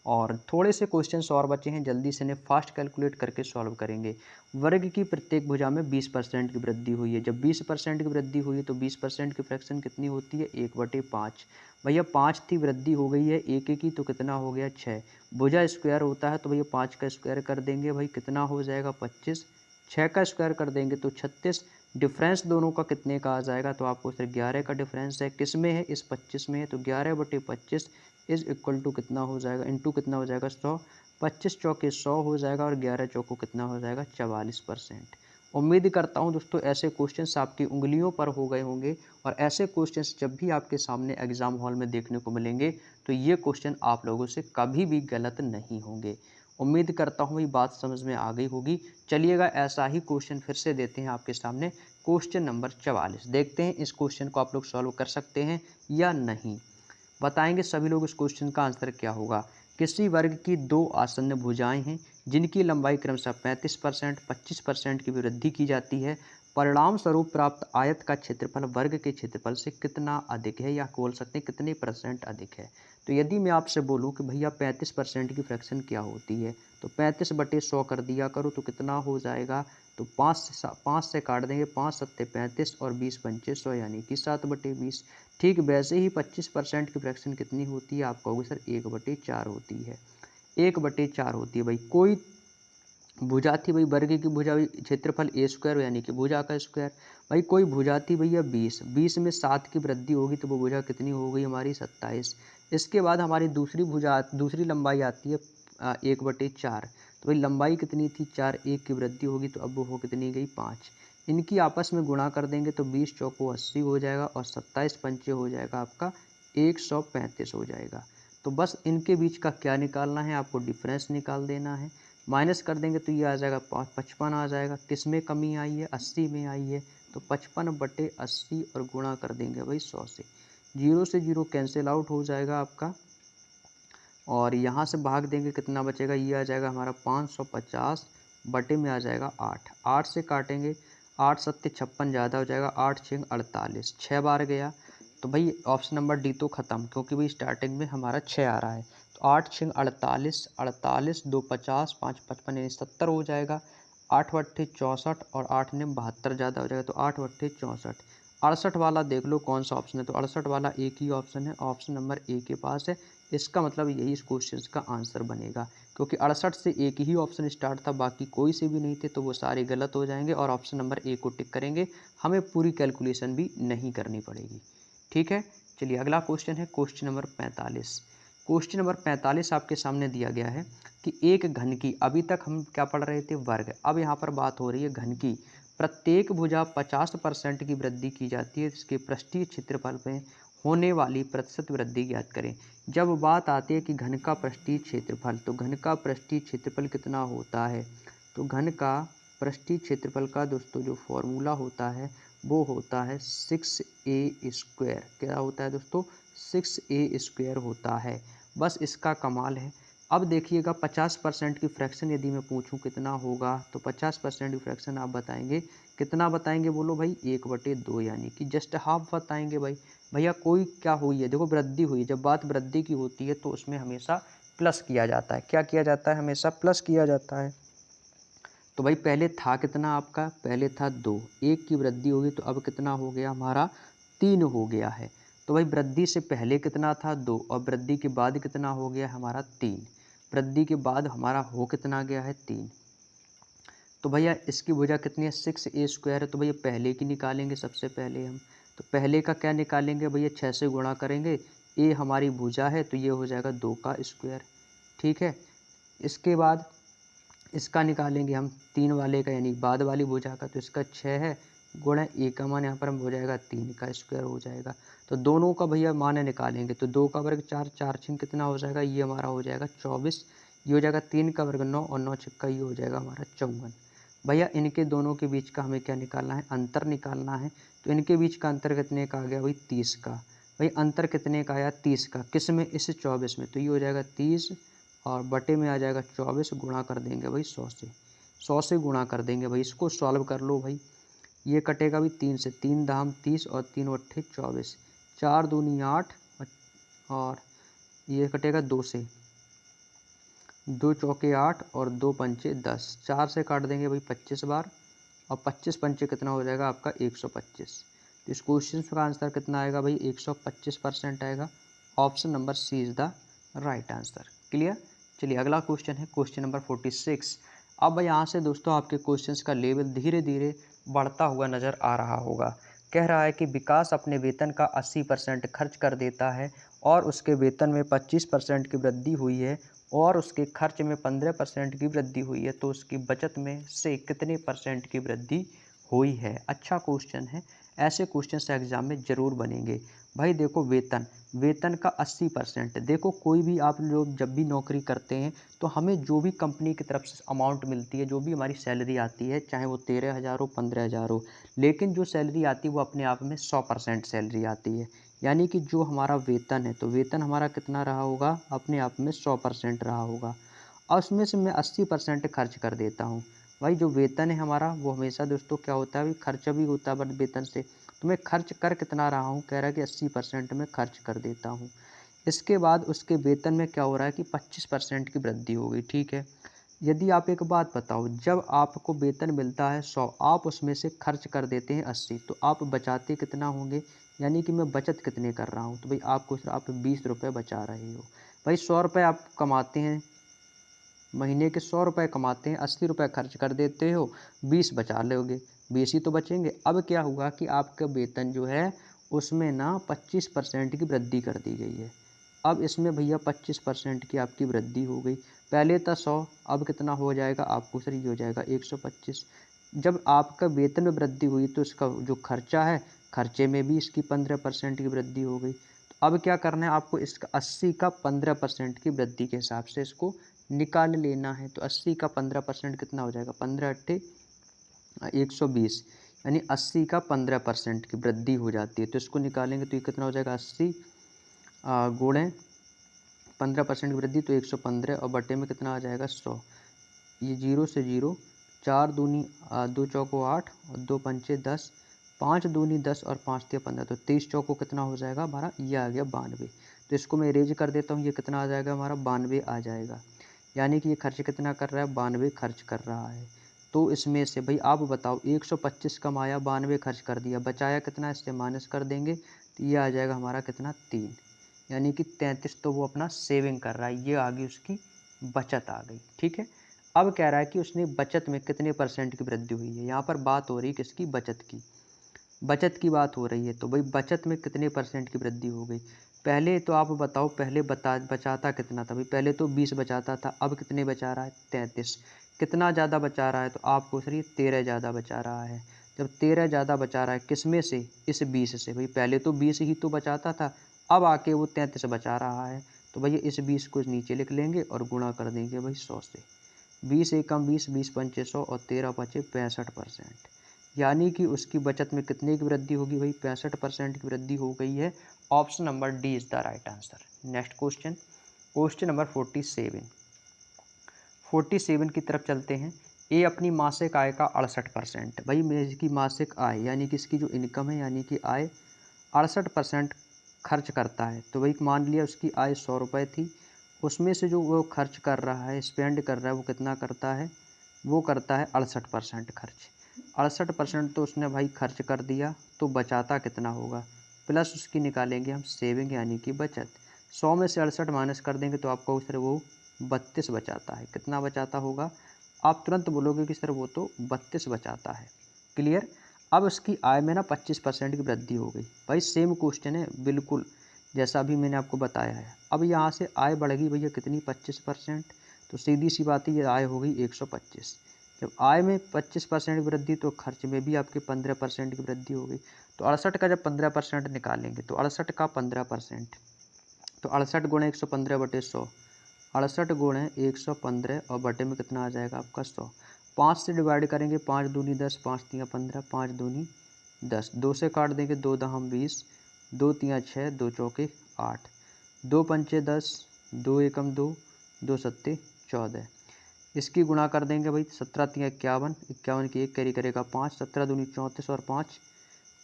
और थोड़े से क्वेश्चंस और बचे हैं, जल्दी से इन्हें फास्ट कैलकुलेट करके सॉल्व करेंगे। वर्ग की प्रत्येक भुजा में 20% की वृद्धि हुई है। जब 20% की वृद्धि हुई है तो 20% की फ्रैक्शन कितनी होती है, 1/5। भैया 5 थी, वृद्धि हो गई है एक की, तो कितना हो गया 6। भुजा स्क्वायर होता है तो भैया 5 का स्क्वायर कर देंगे भाई, कितना हो जाएगा 25। 6 का स्क्वायर कर देंगे तो 36। डिफरेंस दोनों का कितने का आ जाएगा, तो आपको सिर्फ 11 का डिफरेंस है। किस में है, इस 25 में है। तो 11/25 इज इक्वल टू कितना हो जाएगा, इंटू कितना हो जाएगा 100। 25 चौके 100 हो जाएगा और 11 चौको कितना हो जाएगा 44%। उम्मीद करता हूं दोस्तों ऐसे क्वेश्चंस आपकी उंगलियों पर हो गए होंगे, और ऐसे क्वेश्चंस जब भी आपके सामने एग्जाम हॉल में देखने को मिलेंगे तो ये क्वेश्चन आप लोगों से कभी भी गलत नहीं होंगे। उम्मीद करता हूँ ये बात समझ में आ गई होगी। चलिएगा ऐसा ही क्वेश्चन फिर से देते हैं आपके सामने, क्वेश्चन नंबर 44। देखते हैं इस क्वेश्चन को आप लोग सॉल्व कर सकते हैं या नहीं। बताएंगे सभी लोग इस क्वेश्चन का आंसर क्या होगा। किसी वर्ग की दो आसन्न भुजाएं हैं जिनकी लंबाई क्रमशः 35%, 25% की वृद्धि की जाती है। परिणाम स्वरूप प्राप्त आयत का क्षेत्रफल वर्ग के क्षेत्रफल से कितना अधिक है, या बोल सकते हैं कितने परसेंट अधिक है। तो यदि मैं आपसे बोलूं कि भैया 35% की फ्रैक्शन क्या होती है, तो 35/100 कर दिया करो तो कितना हो जाएगा। तो 5 से काट देंगे, 5 सत्ते 35 और 20 पंचे 100, यानी कि 7/20। ठीक वैसे ही 25% की फ्रैक्शन कितनी होती है, आप कहोगे सर 1/4 होती है। 1/4 होती है भाई। कोई भुजा थी भाई, वर्ग की भुजा क्षेत्रफल ए स्क्वायर, यानी कि भुजा का स्क्वायर। भाई कोई भुजा थी भैया 20, 20 में 7 की वृद्धि होगी तो वो भुजा कितनी हो गई हमारी 27। इसके बाद हमारी दूसरी भुजा, दूसरी लंबाई आती है 1/4। तो भाई लंबाई कितनी थी 4, 1 की वृद्धि होगी तो अब वो हो कितनी गई 5। इनकी आपस में गुणा कर देंगे तो 20 चौको 80 हो जाएगा और 27 पंचे हो जाएगा आपका 135 हो जाएगा। तो बस इनके बीच का क्या निकालना है, आपको डिफरेंस निकाल देना है। माइनस कर देंगे तो ये आ जाएगा 55 आ जाएगा। किस में कमी आई है, 80 में आई है। तो 55/80 और गुणा कर देंगे भाई 100 से। 0 से 0 कैंसिल आउट हो जाएगा आपका, और यहाँ से भाग देंगे कितना बचेगा, ये आ जाएगा हमारा 550 बटे में आ जाएगा 8। 8 से काटेंगे, 8 सत्ते 56 ज़्यादा हो जाएगा, 8 6 48, 6 बार गया। तो भाई ऑप्शन नंबर डी तो ख़त्म, क्योंकि भाई स्टार्टिंग में हमारा 6 आ रहा है। तो 8 6 48, 48 2 50, 5 55 यानी 70 हो जाएगा। 8 अट्ठे 64 और 8 ने 72 ज़्यादा हो जाएगा, तो 8 अट्ठे 64। 68 वाला देख लो कौन सा ऑप्शन है, तो 68 वाला एक ही ऑप्शन है, ऑप्शन नंबर ए के पास है। इसका मतलब यही इस क्वेश्चन का आंसर बनेगा, क्योंकि 68 से एक ही ऑप्शन स्टार्ट था, बाकी कोई से भी नहीं थे, तो वो सारे गलत हो जाएंगे और ऑप्शन नंबर ए को टिक करेंगे। हमें पूरी कैलकुलेशन भी नहीं करनी पड़ेगी। ठीक है, चलिए अगला क्वेश्चन है क्वेश्चन नंबर 45। क्वेश्चन नंबर 45 आपके सामने दिया गया है कि एक घन की, अभी तक हम क्या पढ़ रहे थे, वर्ग, अब यहाँ पर बात हो रही है घन की। प्रत्येक भुजा 50% की वृद्धि की जाती है, इसके पृष्ठीय क्षेत्रफल में होने वाली प्रतिशत वृद्धि ज्ञात करें। जब बात आती है कि घन का पृष्ठीय क्षेत्रफल, तो घन का पृष्ठीय क्षेत्रफल कितना होता है, तो घन का पृष्ठीय क्षेत्रफल का दोस्तों जो फॉर्मूला होता है वो होता है 6a²। क्या होता है दोस्तों, 6a² होता है। बस इसका कमाल है। अब देखिएगा 50% की फ्रैक्शन यदि मैं पूछूं कितना होगा, तो 50% की फ्रैक्शन आप बताएंगे, कितना बताएंगे बोलो भाई, 1/2, यानी कि जस्ट हाफ बताएंगे भाई। भैया कोई क्या हुई है, देखो वृद्धि हुई है, जब बात वृद्धि की होती है तो उसमें हमेशा प्लस किया जाता है। क्या किया जाता है, हमेशा प्लस किया जाता है। तो भाई पहले था कितना आपका, पहले था 2, 1 की वृद्धि होगी तो अब कितना हो गया हमारा 3 हो गया है। तो भाई वृद्धि से पहले कितना था 2 और वृद्धि के बाद कितना हो गया हमारा 3। वृद्धि के बाद हमारा हो कितना गया है 3। तो भैया इसकी भुजा कितनी है, 6a² है, तो भैया पहले की निकालेंगे सबसे पहले हम। तो पहले का क्या निकालेंगे भैया, 6 से गुणा करेंगे, ए हमारी भुजा है तो ये हो जाएगा 2 का स्क्वायर। ठीक है, इसके बाद इसका निकालेंगे हम 3 वाले का, यानी बाद वाली भुजा का, तो इसका 6 है, गुणा ए का मान यहाँ पर हम हो जाएगा 3 का स्क्वायर हो जाएगा। तो दोनों का भैया मान निकालेंगे तो 2 का वर्ग 4, 4 छीन कितना हो जाएगा, ये हमारा हो जाएगा 24, ये हो जाएगा 3 का वर्ग 9 और 9 छक्का ये हो जाएगा हमारा 54। भैया इनके दोनों के बीच का हमें क्या निकालना है, अंतर निकालना है। तो इनके बीच का अंतर कितने का आ गया भाई, 30 का। भाई अंतर कितने का आया, 30 का, किस में, इस 24 में। तो ये हो जाएगा 30 और बटे में आ जाएगा 24, गुणा कर देंगे भाई 100 से, 100 से गुणा कर देंगे भाई। इसको सॉल्व कर लो भाई, ये कटेगा भी 3 से, 3 दाम 30 और 3 अट्ठे 24, 4 दूनी 8 और ये कटेगा 2 से, 2 चौके 8 और 2 पंचे 10, 4 से काट देंगे भाई 25 बार और 25 पंचे कितना हो जाएगा आपका 125। तो इस क्वेश्चन का आंसर कितना आएगा भाई, 125% आएगा। Option number C is the right answer. Clear. चलिए अगला क्वेश्चन है क्वेश्चन नंबर 46। अब यहाँ से दोस्तों आपके क्वेश्चंस का लेवल धीरे धीरे बढ़ता हुआ नज़र आ रहा होगा। कह रहा है कि विकास अपने वेतन का 80% खर्च कर देता है और उसके वेतन में 25% की वृद्धि हुई है और उसके खर्च में 15% की वृद्धि हुई है, तो उसकी बचत में से कितने परसेंट की वृद्धि हुई है। अच्छा क्वेश्चन है, ऐसे क्वेश्चन एग्जाम में ज़रूर बनेंगे। भाई देखो वेतन, वेतन का 80%, देखो कोई भी आप लोग जब भी नौकरी करते हैं तो हमें जो भी कंपनी की तरफ से अमाउंट मिलती है, जो भी हमारी सैलरी आती है, चाहे वो 13,000 हो 15,000 हो, लेकिन जो सैलरी आती है वो अपने आप में 100% सैलरी आती है। यानी कि जो हमारा वेतन है तो वेतन हमारा कितना रहा होगा, अपने आप में 100% रहा होगा और उसमें से मैं 80% खर्च कर देता हूँ। भाई जो वेतन है हमारा वो हमेशा दोस्तों क्या होता है, खर्चा भी होता है, बट वेतन से तो मैं खर्च कर कितना रहा हूँ, कह रहा है कि 80% में खर्च कर देता हूँ। इसके बाद उसके वेतन में क्या हो रहा है कि 25% की वृद्धि हो गई। ठीक है, यदि आप एक बात बताओ, जब आपको वेतन मिलता है 100, आप उसमें से खर्च कर देते हैं 80, तो आप बचाते कितना होंगे, यानी कि मैं बचत कितने कर रहा हूँ, तो भाई आपको सिर्फ आप 20 रुपये बचा रहे हो। भाई 100 रुपये आप कमाते हैं, महीने के 100 रुपये कमाते हैं, 80 रुपये खर्च कर देते हो, 20 बचा लोगे, 20 ही तो बचेंगे। अब क्या हुआ कि आपका वेतन जो है उसमें ना 25% की वृद्धि कर दी गई है। अब इसमें भैया 25% की आपकी वृद्धि हो गई। पहले था 100, अब कितना हो जाएगा आपको सर, ये हो जाएगा 125। जब आपका वेतन में वृद्धि हुई तो इसका जो खर्चा है, खर्चे में भी इसकी 15% की वृद्धि हो गई। तो अब क्या करना है आपको, इसका 80 का 15% की वृद्धि के हिसाब से इसको निकाल लेना है। तो 80 का 15% कितना हो जाएगा, 15 अट्ठे 120, यानी 80 का 15% की वृद्धि हो जाती है। तो इसको निकालेंगे तो ये कितना हो जाएगा, 80 गुणे 15% की वृद्धि तो 115 और बटे में कितना आ जाएगा 100। ये 0 से 0, 4 दूनी 2 चौको 8 और 2 पंचे 10, 5 दूनी 10 और 5 तिया 15, तो 23 चौको कितना हो जाएगा हमारा, ये आ गया 92। तो इसको मैं इरेज कर देता हूँ, ये कितना आ जाएगा हमारा 92 आ जाएगा। यानी कि ये खर्च कितना कर रहा है, 92 खर्च कर रहा है। तो इसमें से भाई आप बताओ, 125 कमाया, 92 खर्च कर दिया, बचाया कितना, इससे माइनस कर देंगे तो ये आ जाएगा हमारा कितना, 3। यानी कि 33 तो वो अपना सेविंग कर रहा है, ये आ गई उसकी बचत आ गई। ठीक है, अब कह रहा है कि उसने बचत में कितने परसेंट की वृद्धि हुई है। यहाँ पर बात हो रही है किसकी, बचत की, बचत की बात हो रही है। तो भाई बचत में कितने परसेंट की वृद्धि हो गई। पहले तो आप बताओ, पहले बचाता कितना था भाई, पहले तो 20 बचाता था, अब कितने बचा रहा है, 33। कितना ज़्यादा बचा रहा है, तो आप पूछ रही 13 ज़्यादा बचा रहा है। जब 13 ज़्यादा बचा रहा है किस में से, इस 20 से। भाई पहले तो 20 ही तो बचाता था, अब आके वो 33 बचा रहा है। तो भैया इस 20 को नीचे लिख लेंगे और गुणा कर देंगे भाई 100 से। 20 एकम 20, 20 पंचे 100 और 13 पचे 65%। यानी कि उसकी बचत में कितने की वृद्धि होगी भाई, 65% की वृद्धि हो गई है। Option number D is the right answer. Next question, question number 47। 47 की तरफ चलते हैं। ए अपनी मासिक आय का 68%, भाई इसकी मासिक आय यानी कि इसकी जो इनकम है, यानी कि आय 68% खर्च करता है। तो भाई मान लिया उसकी आय 100 रुपये थी, उसमें से जो वो खर्च कर रहा है, स्पेंड कर रहा है, वो कितना करता है, वो करता है 68% खर्च। 68% तो उसने भाई खर्च कर दिया, तो बचाता कितना होगा, प्लस उसकी निकालेंगे हम सेविंग यानी कि बचत। 100 में से 68 माइनस कर देंगे तो आपको सर वो 32 बचाता है। कितना बचाता होगा, आप तुरंत बोलोगे कि सर वो तो 32 बचाता है। क्लियर। अब उसकी आय में ना 25% की वृद्धि हो गई। भाई सेम क्वेश्चन है बिल्कुल जैसा अभी मैंने आपको बताया है। अब यहाँ से आय बढ़ गई भैया कितनी, 25%। तो सीधी सी बात है, ये आय हो गई 125। जब आय में 25% की वृद्धि तो खर्च में भी आपके 15% की वृद्धि हो गई। तो 68 का जब 15% निकालेंगे तो 68 का 15%, तो 68 गुणे 115 बटे 100, 68 गुणे 115 और बटे में कितना आ जाएगा आपका 100। 5 से डिवाइड करेंगे, 5 दूनी 10, 5 तियाँ 15, 5 दूनी 10, 2 से काट देंगे, 2 दहम 20, 2 तियाँ 6, 2 चौके 8, 2 पंचे 10, 2 एकम 2, 2 सत्ते 14। इसकी गुणा कर देंगे भाई, 17 तियाँ 51, 51 की एक कैरी करेगा 5, 17 दूनी 34 और 5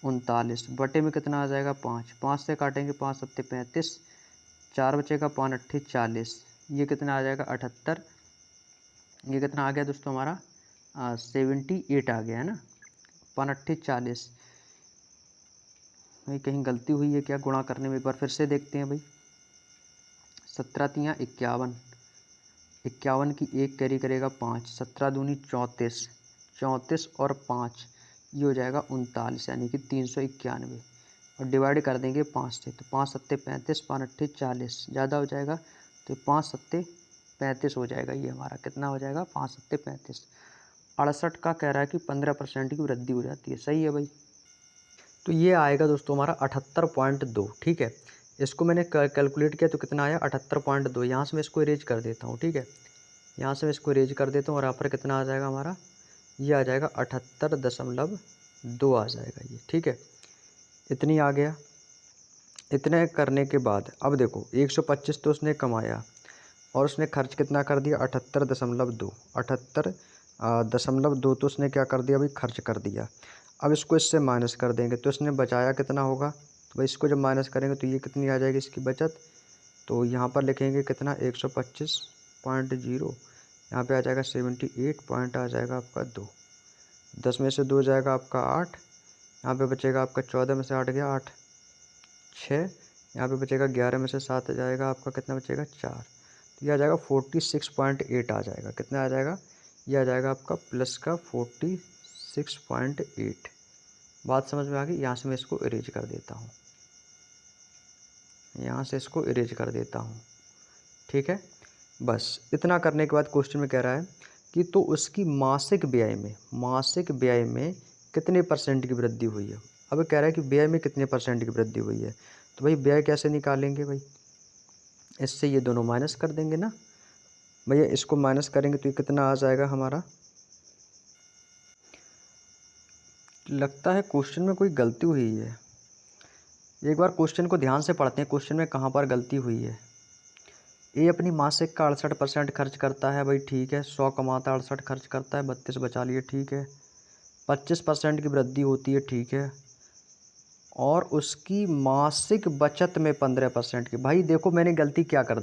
39, बटे में कितना आ जाएगा 5, 5 से काटेंगे, 5 सत्ते 35, 4 बचेगा, 5 अट्ठे 40, ये कितना आ जाएगा 78, ये कितना आ गया दोस्तों हमारा 78 आ गया है ना, 5 अट्ठे 40। भाई कहीं गलती हुई है क्या गुणा करने में, एक बार फिर से देखते हैं भाई। 17 तियाँ 51, 51 की एक कैरी करेगा 5, 17 दूनी 34, 34 और 5 ये हो जाएगा 39, यानी कि 391, और डिवाइड कर देंगे 5 से, तो 5 सत्ते 35, 5 अट्ठे 40, ज़्यादा हो जाएगा तो 5 सत्ते 35 हो जाएगा, ये हमारा कितना हो जाएगा 5 सत्ते 35। 68 का कह रहा है कि 15% की वृद्धि हो जाती है, सही है भाई। तो ये आएगा दोस्तों हमारा 78.2, ठीक है। इसको मैंने कैलकुलेट किया तो कितना आया 78.2, यहाँ से मैं इसको इरेज कर देता हूँ, ठीक है। यहाँ से मैं इसको इरेज कर देता हूँ और यहाँ पर कितना आ जाएगा हमारा, ये आ जाएगा 78.2 आ जाएगा ये, ठीक है। इतनी आ गया। इतने करने के बाद अब देखो 125 तो उसने कमाया और उसने खर्च कितना कर दिया 78.2, 78.2 तो उसने क्या कर दिया भाई, खर्च कर दिया। अब इसको इससे माइनस कर देंगे तो इसने बचाया कितना होगा, तो भाई इसको जब माइनस करेंगे तो ये कितनी आ जाएगी इसकी बचत, तो यहाँ पर लिखेंगे कितना 125.0, यहाँ पे आ जाएगा 78 पॉइंट आ जाएगा आपका 2, 10 में से 2 जाएगा आपका 8, यहाँ पे बचेगा आपका 14 में से 8 गया 8, 6, यहाँ पे बचेगा 11 में से 7 जाएगा आपका कितना बचेगा 4, तो ये आ जाएगा 46.8 आ जाएगा, कितना आ जाएगा, ये आ जाएगा आपका प्लस का 46.8। बात समझ में आ गई। यहाँ से मैं इसको इरेज कर देता हूँ, यहाँ से इसको इरेज कर देता हूँ, ठीक है। बस इतना करने के बाद क्वेश्चन में कह रहा है कि तो उसकी मासिक व्यय में कितने परसेंट की वृद्धि हुई है। अब कह रहा है कि व्यय में कितने परसेंट की वृद्धि हुई है, तो भाई व्यय कैसे निकालेंगे भाई, इससे ये दोनों माइनस कर देंगे ना भैया, इसको माइनस करेंगे तो ये कितना आ जाएगा हमारा। लगता है क्वेश्चन में कोई गलती हुई है, एक बार क्वेश्चन को ध्यान से पढ़ते हैं, क्वेश्चन में कहाँ पर गलती हुई है। ए अपनी मासिक का 68% खर्च करता है भाई, ठीक है। 100 कमाता 68 खर्च करता है, 32 बचा लिए, ठीक है। 25% की वृद्धि होती है, ठीक है। और उसकी मासिक बचत में 15% की, भाई देखो मैंने गलती क्या कर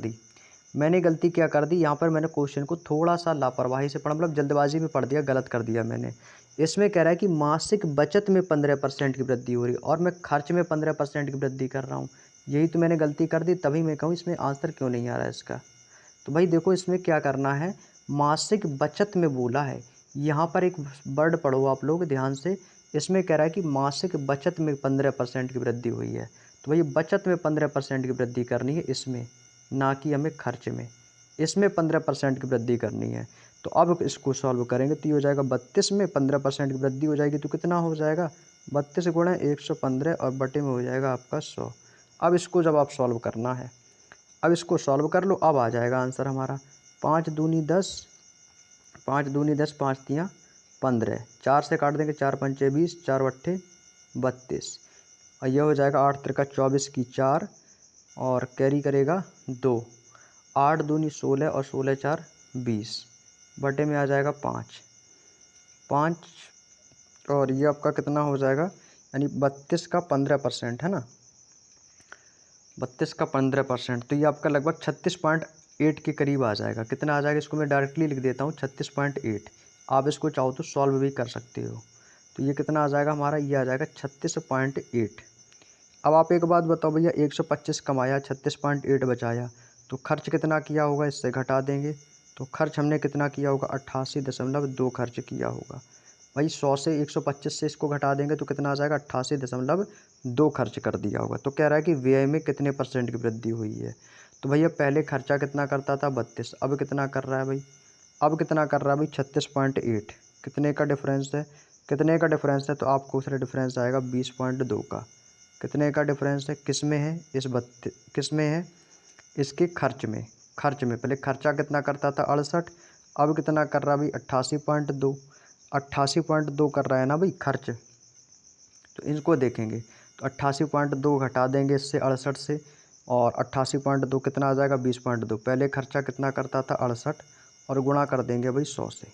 दी, यहाँ पर मैंने क्वेश्चन को थोड़ा सा लापरवाही से पढ़ा, मतलब जल्दबाजी में पढ़ दिया, गलत कर दिया मैंने। इसमें कह रहा है कि मासिक बचत में 15% की वृद्धि हो रही है और मैं खर्च में 15% की वृद्धि कर रहा हूँ, यही तो मैंने गलती कर दी, तभी मैं कहूँ इसमें आंसर क्यों नहीं आ रहा है इसका। तो भाई देखो इसमें क्या करना है, मासिक बचत में बोला है, यहाँ पर एक वर्ड पढ़ो आप लोग ध्यान से। इसमें कह रहा है कि मासिक बचत में 15% की वृद्धि हुई है, तो भाई बचत में 15% की वृद्धि करनी है इसमें, ना कि हमें खर्च में। इसमें 15% की वृद्धि करनी है। तो अब इसको सॉल्व करेंगे तो ये हो जाएगा 32 में 15% की वृद्धि हो जाएगी तो कितना हो जाएगा 32 गुणा 115 और बटे में हो जाएगा आपका 100। अब इसको जब आप सॉल्व करना है, अब इसको सॉल्व कर लो, अब आ जाएगा आंसर हमारा 5 दूनी 10, 5 दूनी 10, 5 तियाँ 15, 4 से काट देंगे, 4 पंचे 20, 4 अट्ठे 32, और यह हो जाएगा 8 त्रिका 24 की 4 और कैरी करेगा 2, 8 दूनी 16 और 16 4 20, बटे में आ जाएगा 5, 5 और ये आपका कितना हो जाएगा, यानी 32 का 15% है ना, 32 का 15%, तो ये आपका लगभग 36.8 के करीब आ जाएगा। कितना आ जाएगा, इसको मैं डायरेक्टली लिख देता हूँ 36.8, आप इसको चाहो तो सॉल्व भी कर सकते हो। तो ये कितना आ जाएगा हमारा, ये आ जाएगा 36.8। अब आप एक बात बताओ भैया, 125 कमाया, 36.8 बचाया, तो खर्च कितना किया होगा, इससे घटा देंगे तो खर्च हमने कितना किया होगा 88.2 खर्च किया होगा। भाई 100 से 125 से इसको घटा देंगे तो कितना आ जाएगा 88.2 खर्च कर दिया होगा। तो कह रहा है कि व्यय में कितने परसेंट की वृद्धि हुई है। तो भैया पहले खर्चा कितना करता था 32, अब कितना कर रहा है भाई अब कितना कर रहा है भाई 36.8। कितने का डिफरेंस है, कितने का डिफरेंस है, तो आपको उसका डिफरेंस आएगा 20.2 का। कितने का डिफरेंस है, किस में है, किस में है, इसके खर्च में। खर्च में पहले खर्चा कितना करता था 68, अब कितना कर रहा है भाई 88.2। 88.2 कर रहा है ना भाई खर्च। तो इनको देखेंगे तो 88.2 घटा देंगे इससे 68 से, और 88.2 कितना आ जाएगा 20.2। पहले खर्चा कितना करता था 68, और गुणा कर देंगे भाई 100 से।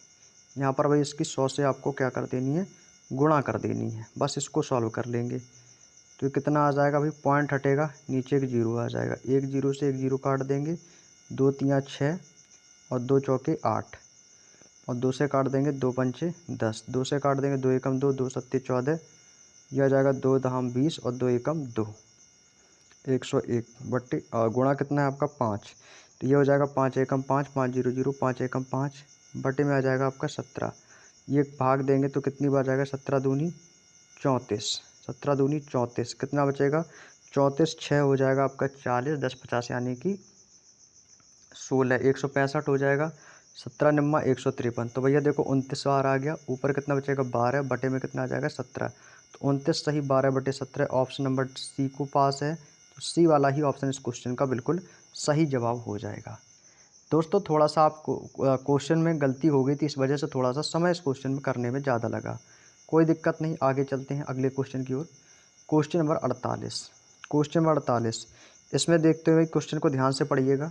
यहाँ पर भाई इसकी 100 से आपको क्या कर देनी है, गुणा कर देनी है। बस इसको सॉल्व कर लेंगे तो ये कितना आ जाएगा भाई, पॉइंट हटेगा, नीचे एक जीरो आ जाएगा, एक जीरो से एक जीरो काट देंगे, 2 तिया 6 और 2 चौके 8, और 2 से काट देंगे, 2 पंचे 10, 2 से काट देंगे, 2 एकम 2, 2 सत्ते 14, यह आ जाएगा 2 दहम 20 और 2 एकम 2, 101 बट्टे, और गुणा कितना है आपका 5। तो ये हो जाएगा 5 एकम 5, 5 जीरो जीरो, 5 एकम 5 बट्टे में आ जाएगा आपका 17। ये भाग देंगे तो कितनी बार जाएगा, 17 दूनी 34, 17 दूनी 34, कितना बचेगा 34, 6 हो जाएगा आपका 40, 10 50 यानी कि 16, 165 हो जाएगा, 17 निम्मा 153। तो भैया देखो 29 बार आ गया, ऊपर कितना बचेगा 12, बटे में कितना आ जाएगा 17। तो 29 सही 12 बटे 17, ऑप्शन नंबर सी को पास है। तो सी वाला ही ऑप्शन इस क्वेश्चन का बिल्कुल सही जवाब हो जाएगा। दोस्तों थोड़ा सा आपको क्वेश्चन में गलती हो गई थी, इस वजह से थोड़ा सा समय इस क्वेश्चन में करने में ज़्यादा लगा, कोई दिक्कत नहीं, आगे चलते हैं अगले क्वेश्चन की ओर। क्वेश्चन नंबर 48, क्वेश्चन नंबर 48, इसमें देखते हुए क्वेश्चन को ध्यान से पढ़िएगा।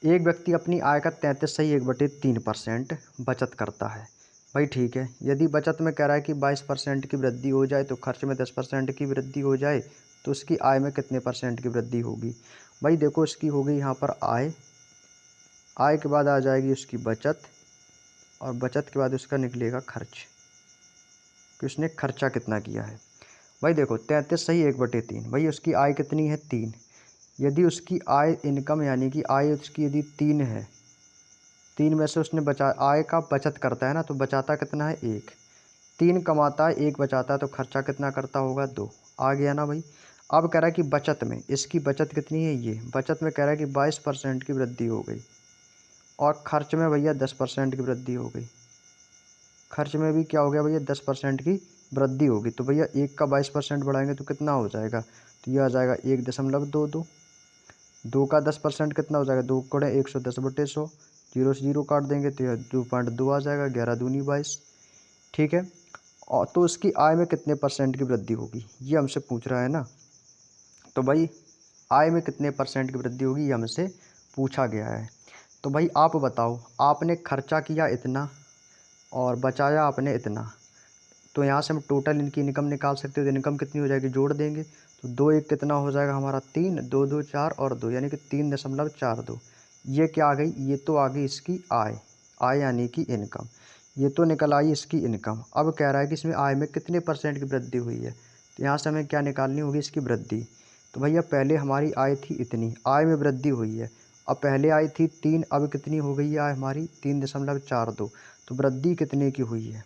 एक व्यक्ति अपनी आय का 33.1/3% बचत करता है। भाई ठीक है, यदि बचत में कह रहा है कि 22% की वृद्धि हो जाए तो खर्च में 10% की वृद्धि हो जाए तो उसकी आय में कितने परसेंट की वृद्धि होगी। भाई देखो इसकी हो गई यहाँ पर आय, आय के बाद आ जाएगी उसकी बचत, और बचत के बाद उसका निकलेगा खर्च कि उसने खर्चा कितना किया है। भाई देखो 33 सही 1/3, भाई उसकी आय कितनी है 3। यदि उसकी आय इनकम यानी कि आय उसकी यदि 3 है, 3 में से उसने बचा, आय का बचत करता है ना, तो बचाता कितना है 1, 3 कमाता है 1 बचाता है, तो खर्चा कितना करता होगा 2। आ गया ना भाई। अब कह रहा है कि बचत में, इसकी बचत कितनी है, ये बचत में कह रहा है कि 22% की वृद्धि हो गई, और खर्च में भैया 10% की वृद्धि हो गई। खर्च में भी क्या हो गया भैया 10% की वृद्धि होगी। तो भैया 1 का 22% बढ़ाएंगे तो कितना हो जाएगा, तो यह आ जाएगा 1.22। 2 का 10% कितना हो जाएगा, 2 गुणे 110/100, जीरो से जीरो काट देंगे तो यह 2.2 आ जाएगा, 11 दूनी 22। ठीक है, और तो उसकी आय में कितने परसेंट की वृद्धि होगी, ये हमसे पूछ रहा है ना। तो भाई आय में कितने परसेंट की वृद्धि होगी ये हमसे पूछा गया है। तो भाई आप बताओ, आपने खर्चा किया इतना और बचाया आपने इतना, तो यहाँ से हम टोटल इनकी इनकम निकाल सकते हो। तो इनकम कितनी हो जाएगी, जोड़ देंगे तो 2 1 कितना हो जाएगा हमारा 3, 2 2 4 और 2 यानी कि 3.42। ये क्या आ गई, ये तो आ गई इसकी आय, आय यानी कि इनकम, ये तो निकल आई इसकी इनकम। अब कह रहा है कि इसमें आय में कितने परसेंट की वृद्धि हुई है, तो यहाँ से हमें क्या निकालनी होगी, इसकी वृद्धि। तो भैया पहले हमारी आय थी इतनी, आय में वृद्धि हुई है। अब पहले आय थी 3, अब कितनी हो गई है आय हमारी 3.42। तो वृद्धि कितने की हुई है,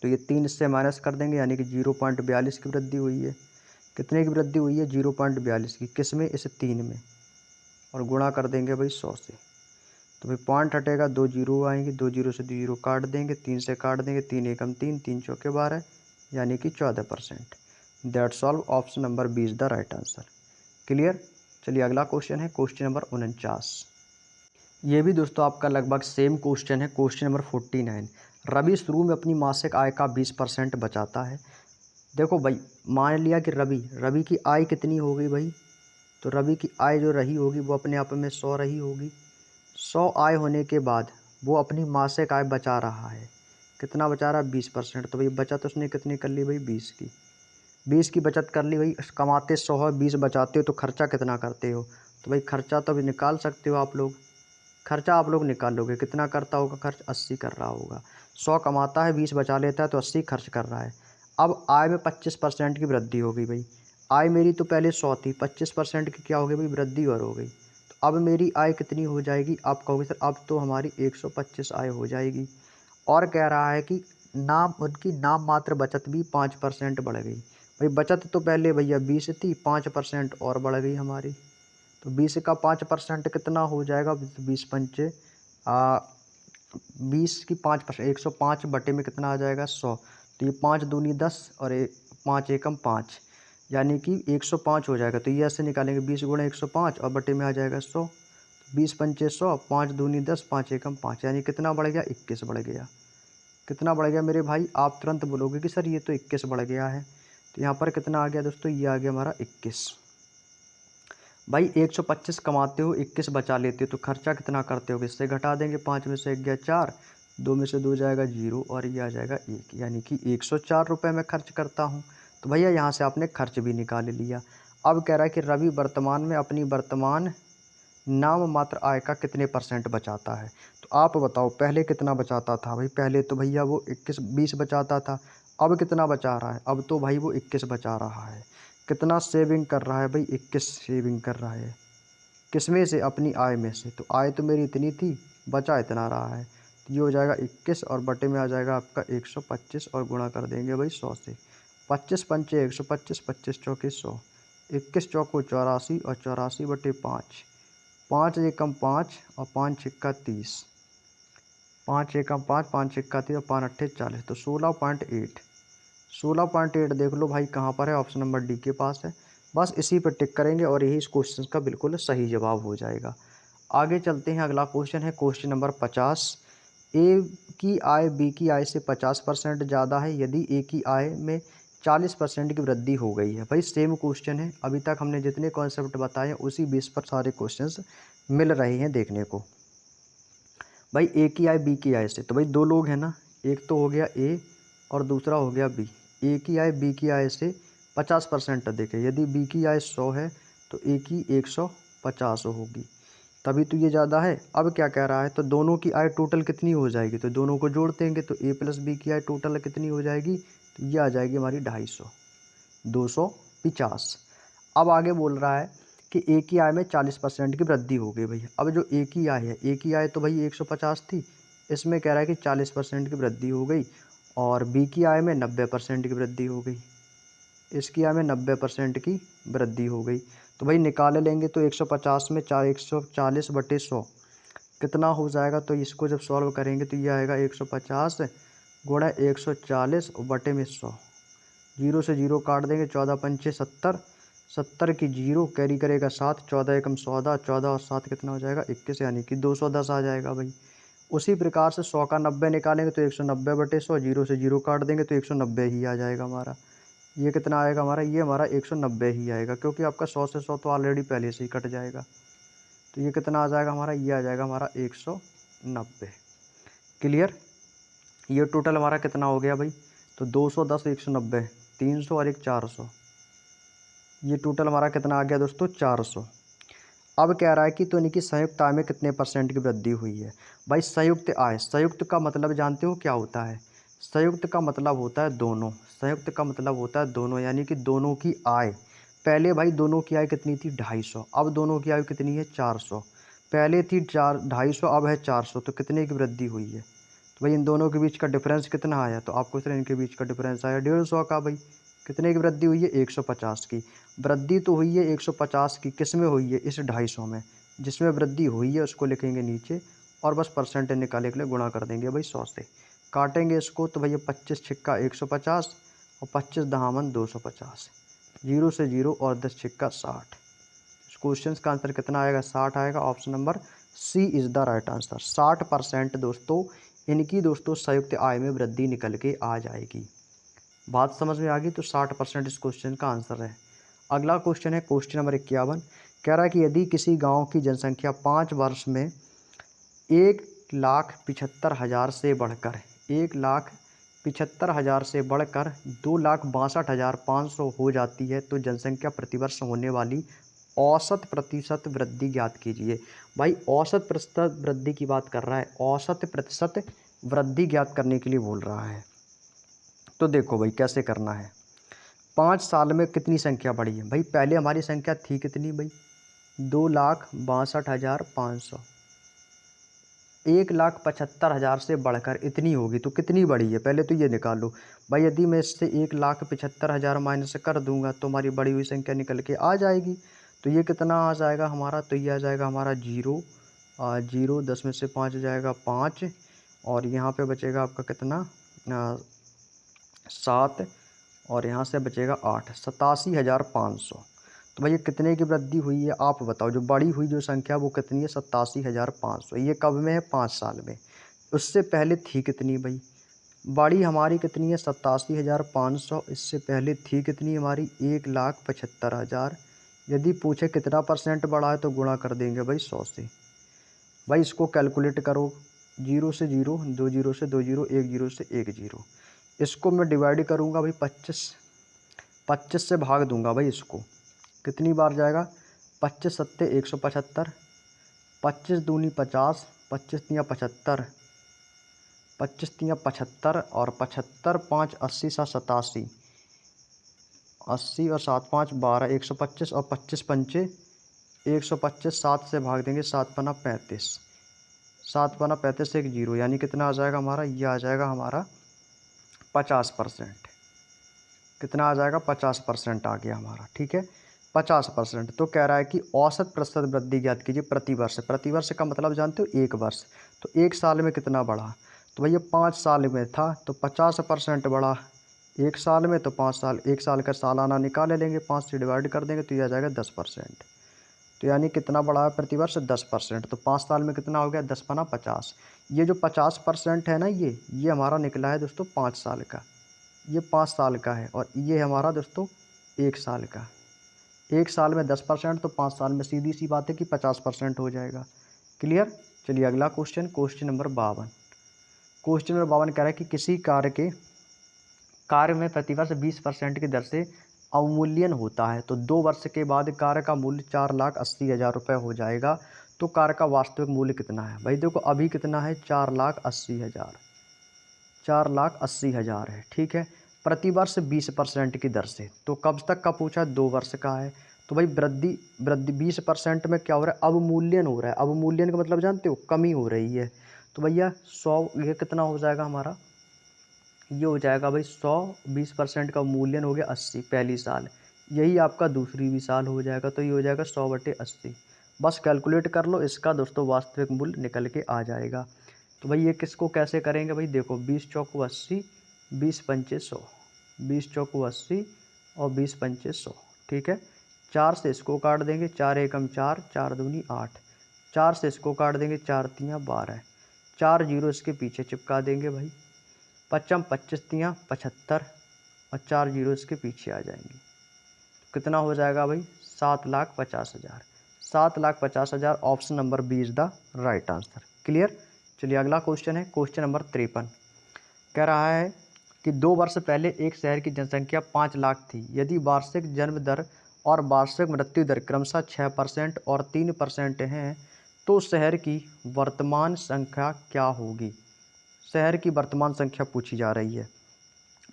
तो ये 3 इससे माइनस कर देंगे यानी कि 0.42 की वृद्धि हुई है। कितने की वृद्धि हुई है, 0.42 की, किस में, इस 3 में, और गुणा कर देंगे भाई 100 से। तो भाई पॉइंट हटेगा, 2 जीरो आएंगे, 2 जीरो से 2 जीरो काट देंगे, 3 से काट देंगे, 3 एकम 3, 3 चौके 12 यानी कि 14%। That's all, option number B is the right answer. Clear. चलिए अगला क्वेश्चन है क्वेश्चन नंबर 49। ये भी दोस्तों आपका लगभग सेम क्वेश्चन है, क्वेश्चन नंबर 49। रवि शुरू में अपनी मासिक आय का 20% बचाता है। देखो भाई, मान लिया कि रवि की आय कितनी हो गई भाई, तो रवि की आय जो रही होगी वो अपने आप में 100 रही होगी। 100 आय होने के बाद वो अपनी मासिक आय बचा रहा है, कितना बचा रहा है 20%। तो भाई बचत उसने कितनी कर ली भाई 20 की, 20 की बचत कर ली भाई। कमाते 100 है, 20 बचाते हो, तो खर्चा कितना करते हो, तो भाई खर्चा तो अभी निकाल सकते हो आप लोग। खर्चा आप लोग निकाल लोगे, कितना करता होगा खर्च, 80 कर रहा होगा। 100 कमाता है, 20 बचा लेता है, तो 80 खर्च कर रहा है। अब आय में 25% की वृद्धि हो गई भाई। आय मेरी तो पहले 100 थी, 25% की क्या हो गई भाई वृद्धि और हो गई। तो अब मेरी आय कितनी हो जाएगी, आप कहोगे सर अब तो हमारी 125 आय हो जाएगी। और कह रहा है कि उनकी नाम मात्र बचत भी 5% बढ़ गई। भाई बचत तो पहले भैया 20 थी, 5% और बढ़ गई हमारी। तो 20 का 5% कितना हो जाएगा, 20 पंचे 20 की 5%, 105 बटे में कितना आ जाएगा 100। तो ये 5 दूनी 10 और 5 एकम 5, यानी कि 105 हो जाएगा। तो ये ऐसे निकालेंगे 20 गुणा 105 और बटे में आ जाएगा 100। 20 पंचे 100, 5 दूनी 10, 5 एकम 5, यानी कितना बढ़ गया 21 बढ़ गया। कितना बढ़ गया मेरे भाई? आप तुरंत बोलोगे कि सर ये तो 21 बढ़ गया है। तो यहाँ पर कितना आ गया दोस्तों? ये आ गया हमारा 21। भाई 125 कमाते हो, 21 बचा लेते हो, तो खर्चा कितना करते हो? इससे घटा देंगे। 5 में से 1 गया 4, 2 में से 2 जाएगा 0 और ये आ जाएगा 1, यानी कि 104 रुपये में खर्च करता हूँ। तो भैया यहाँ से आपने खर्च भी निकाल लिया। अब कह रहा है कि रवि वर्तमान में अपनी वर्तमान नाम मात्र आय का कितने % बचाता है। तो आप बताओ पहले कितना बचाता था भाई? पहले तो भैया वो 20 बचाता था। अब कितना बचा रहा है? अब तो भाई वो 21 बचा रहा है। कितना सेविंग कर रहा है भाई? 21 सेविंग कर रहा है। किसमें से? अपनी आय में से। तो आय तो मेरी इतनी थी, बचा इतना रहा है। तो ये हो जाएगा 21 और बटे में आ जाएगा आपका 125 और गुणा कर देंगे भाई 100 से। 25 पंचे 125, 25 चौके 100, 21 चौको 84 और 84 बटे 5, 5 एकम 5 और 5 छिक्का 30, 5 एकम 5, 5 छिक्का 30 और 5 अट्ठे 40, तो 16.8। 16.8 देख लो भाई कहाँ पर है? ऑप्शन नंबर डी के पास है। बस इसी पर टिक करेंगे और यही इस क्वेश्चन का बिल्कुल सही जवाब हो जाएगा। आगे चलते हैं। अगला क्वेश्चन है क्वेश्चन नंबर 50। ए की आय बी की आय से 50% ज़्यादा है यदि ए की आय में 40% की वृद्धि हो गई है। भाई सेम क्वेश्चन है, अभी तक हमने जितने कॉन्सेप्ट बताए उसी बेस पर सारे क्वेश्चंस मिल रहे हैं देखने को। भाई ए की आय बी की आय से, तो भाई दो लोग हैं ना, एक तो हो गया ए और दूसरा हो गया बी। ए की आय बी की आय से 50% अधिक है। यदि बी की आय 100 है तो ए की 150 होगी, तभी तो ये ज़्यादा है। अब क्या कह रहा है? तो दोनों की आय टोटल कितनी हो जाएगी? तो दोनों को जोड़ देंगे तो ए प्लस बी की आय टोटल कितनी हो जाएगी? तो ये आ जाएगी हमारी 250, 250। अब आगे बोल रहा है कि ए की आय में 40% की वृद्धि हो गई। भैया अब जो ए की आय है, ए की आय तो भाई 150 थी, इसमें कह रहा है कि 40% की वृद्धि हो गई। और बी की आय में 90% की वृद्धि हो गई, इसकी आय में 90% की वृद्धि हो गई। तो भाई निकाल लेंगे तो 150 में 140 बटे 100 कितना हो जाएगा? तो इसको जब सॉल्व करेंगे तो ये आएगा 150 गुणा 140 और बटे में 100। जीरो से जीरो काट देंगे, 14 पंचे 70, 70 की जीरो कैरी करेगा 7, 14 एकम 14, 14 और 7 कितना हो जाएगा 21, यानी कि 210 आ जाएगा भाई। उसी प्रकार से 100 का 90 निकालेंगे तो 190 बटे 100, जीरो से जीरो काट देंगे तो 190 ही आ जाएगा हमारा। ये कितना आएगा हमारा? ये हमारा 190 ही आएगा, क्योंकि आपका 100 से 100 तो ऑलरेडी पहले से ही कट जाएगा। तो ये कितना आ जाएगा हमारा? ये आ जाएगा हमारा 190। क्लियर? ये टोटल हमारा कितना हो गया भाई? तो 210, 190, 300 और एक 400, ये टोटल हमारा कितना आ गया दोस्तों? 400। अब कह रहा है कि तो इनकी संयुक्त आय में कितने % की वृद्धि हुई है। भाई संयुक्त आय, संयुक्त का मतलब जानते हो क्या होता है? संयुक्त का मतलब होता है दोनों। संयुक्त का मतलब होता है दोनों, यानी कि दोनों की आय। पहले भाई दोनों की आय कितनी थी? 250। अब दोनों की आय कितनी है? 400। पहले थी 250, अब है 400, तो कितने की वृद्धि हुई है? तो भाई इन दोनों के बीच का डिफरेंस कितना आया? तो आपको सर इनके बीच का डिफरेंस आया 150 का। भाई कितने की वृद्धि हुई है? 150 की। वृद्धि तो हुई है 150 की, किस में हुई है? इस 250 में। जिसमें वृद्धि हुई है उसको लिखेंगे नीचे और बस % निकालने के लिए गुणा कर देंगे भाई 100 से। काटेंगे इसको तो भैया 25 छिक्का 150 और 25 दहामन 250, जीरो से जीरो और 10 छिक्का 60। इस क्वेश्चन का आंसर कितना आएगा? 60 आएगा। Option number C is the right answer. 60% दोस्तों इनकी दोस्तों संयुक्त आय में वृद्धि निकल के आ जाएगी। बात समझ में आ गई? तो 60% इस क्वेश्चन का आंसर है। अगला क्वेश्चन है क्वेश्चन नंबर 51। कह रहा है कि यदि किसी गांव की जनसंख्या 5 वर्ष में 1,75,000 से बढ़कर 1,75,000 से बढ़कर 2,62,500 हो जाती है तो जनसंख्या प्रतिवर्ष होने वाली औसत प्रतिशत वृद्धि ज्ञात कीजिए। भाई औसत प्रतिशत वृद्धि की बात कर रहा है, औसत प्रतिशत वृद्धि ज्ञात करने के लिए बोल रहा है। तो देखो भाई कैसे करना है। 5 साल में कितनी संख्या बढ़ी है? भाई पहले हमारी संख्या थी कितनी भाई? 2,62,500। 1,75,000 से बढ़कर इतनी होगी तो कितनी बढ़ी है? पहले तो ये निकाल लो। भाई यदि मैं इससे 1,75,000 माइनस कर दूंगा तो हमारी बढ़ी हुई संख्या निकल के आ जाएगी। तो ये कितना आ जाएगा हमारा? तो ये आ जाएगा हमारा जीरो, जीरो 10 में से 5 हो जाएगा 5 और यहाँ पे बचेगा आपका कितना 7 और यहाँ से बचेगा 8, 87,500। तो भैया कितने की वृद्धि हुई है आप बताओ। जो बड़ी हुई जो संख्या वो कितनी है 87,500। ये कब में है 5 साल में। उससे पहले थी कितनी भाई, बड़ी हमारी कितनी है 87,500। इससे पहले थी कितनी हमारी 1,75,000। यदि पूछे कितना % बढ़ा है तो गुणा कर देंगे भाई 100 से। भाई इसको कैलकुलेट करो, 0 से 0, 2 जीरो से 2 जीरो, 1 जीरो से 1 जीरो। इसको मैं डिवाइड करूँगा भाई 25 से भाग दूंगा भाई इसको। कितनी बार जाएगा 25 सत्ते 175, 25 दूनी 50, 25 तियाँ 75, 25 तियाँ 75 और 75 5 80 सा 87, 80 और 7 5 12, 125 और 25 पंचे 125, 7 से भाग देंगे 7 पना 35, 7 पना 35 से 1 जीरो, यानी कितना आ जाएगा हमारा, ये आ जाएगा हमारा 50%। कितना आ जाएगा 50% आ गया हमारा। ठीक है 50%। तो कह रहा है कि औसत प्रतिशत वृद्धि ज्ञात कीजिए प्रतिवर्ष। प्रतिवर्ष का मतलब जानते हो 1 वर्ष। तो 1 साल में कितना बढ़ा, तो भैया 5 साल में था तो 50% बढ़ा 1 साल में। तो 5 साल, 1 साल का सालाना निकाल लेंगे, 5 से डिवाइड कर देंगे तो यह आ जाएगा 10%। तो यानी कितना बढ़ा है प्रतिवर्ष 10%। तो 5 साल में कितना हो गया 10 पना 50। ये जो 50% है ना, ये हमारा निकला है दोस्तों 5 साल का। ये 5 साल का है और ये हमारा दोस्तों 1 साल का। 1 साल में 10% तो 5 साल में सीधी सी बात है कि 50% हो जाएगा। क्लियर। चलिए अगला question, question number 52। Question number 52 कह रहा है कि किसी कार्य में प्रतिवर्ष 20% की दर से अवमूल्यन होता है तो 2 वर्ष के बाद कार्य का मूल्य 4,80,000 रुपये हो जाएगा। तो कार्य का वास्तविक मूल्य कितना है। भाई देखो अभी कितना है 4,80,000, 4,80,000 है। ठीक है प्रतिवर्ष 20% की दर से। तो कब तक का पूछा, 2 वर्ष का है। तो भाई वृद्धि वृद्धि 20% में क्या हो रहा है, अवमूल्यन हो रहा है। अवमूल्यन का मतलब जानते हो, कमी हो रही है। तो भैया 100, ये कितना हो जाएगा हमारा, ये हो जाएगा भाई 100, 20% का मूल्यन हो गया 80 पहली साल। यही आपका दूसरी भी साल हो जाएगा। तो ये हो जाएगा 100/80। बस कैलकुलेट कर लो, इसका दोस्तों वास्तविक मूल्य निकल के आ जाएगा। तो भाई ये किसको कैसे करेंगे भाई, देखो 20 चौको 80, 20 पंचे 100, 20 चौको 80 और 20 पंचे 100। ठीक है 4 से इसको काट देंगे, 4 एकम 4, 4 दूनी 8, 4 से इसको काट देंगे, 4 तियाँ 12, 4 जीरो इसके पीछे चिपका देंगे भाई। 25 25 तियाँ 75 और 4 जीरो इसके पीछे आ जाएंगे। कितना हो जाएगा भाई 7,50,000। 7,50,000 option number B is the right answer. Clear. चलिए अगला क्वेश्चन है, क्वेश्चन नंबर 53। कह रहा है कि 2 वर्ष पहले एक शहर की जनसंख्या 5 लाख थी। यदि वार्षिक जन्म दर और वार्षिक मृत्यु दर क्रमशः 6% और 3% हैं तो शहर की वर्तमान संख्या क्या होगी। शहर की वर्तमान संख्या पूछी जा रही है।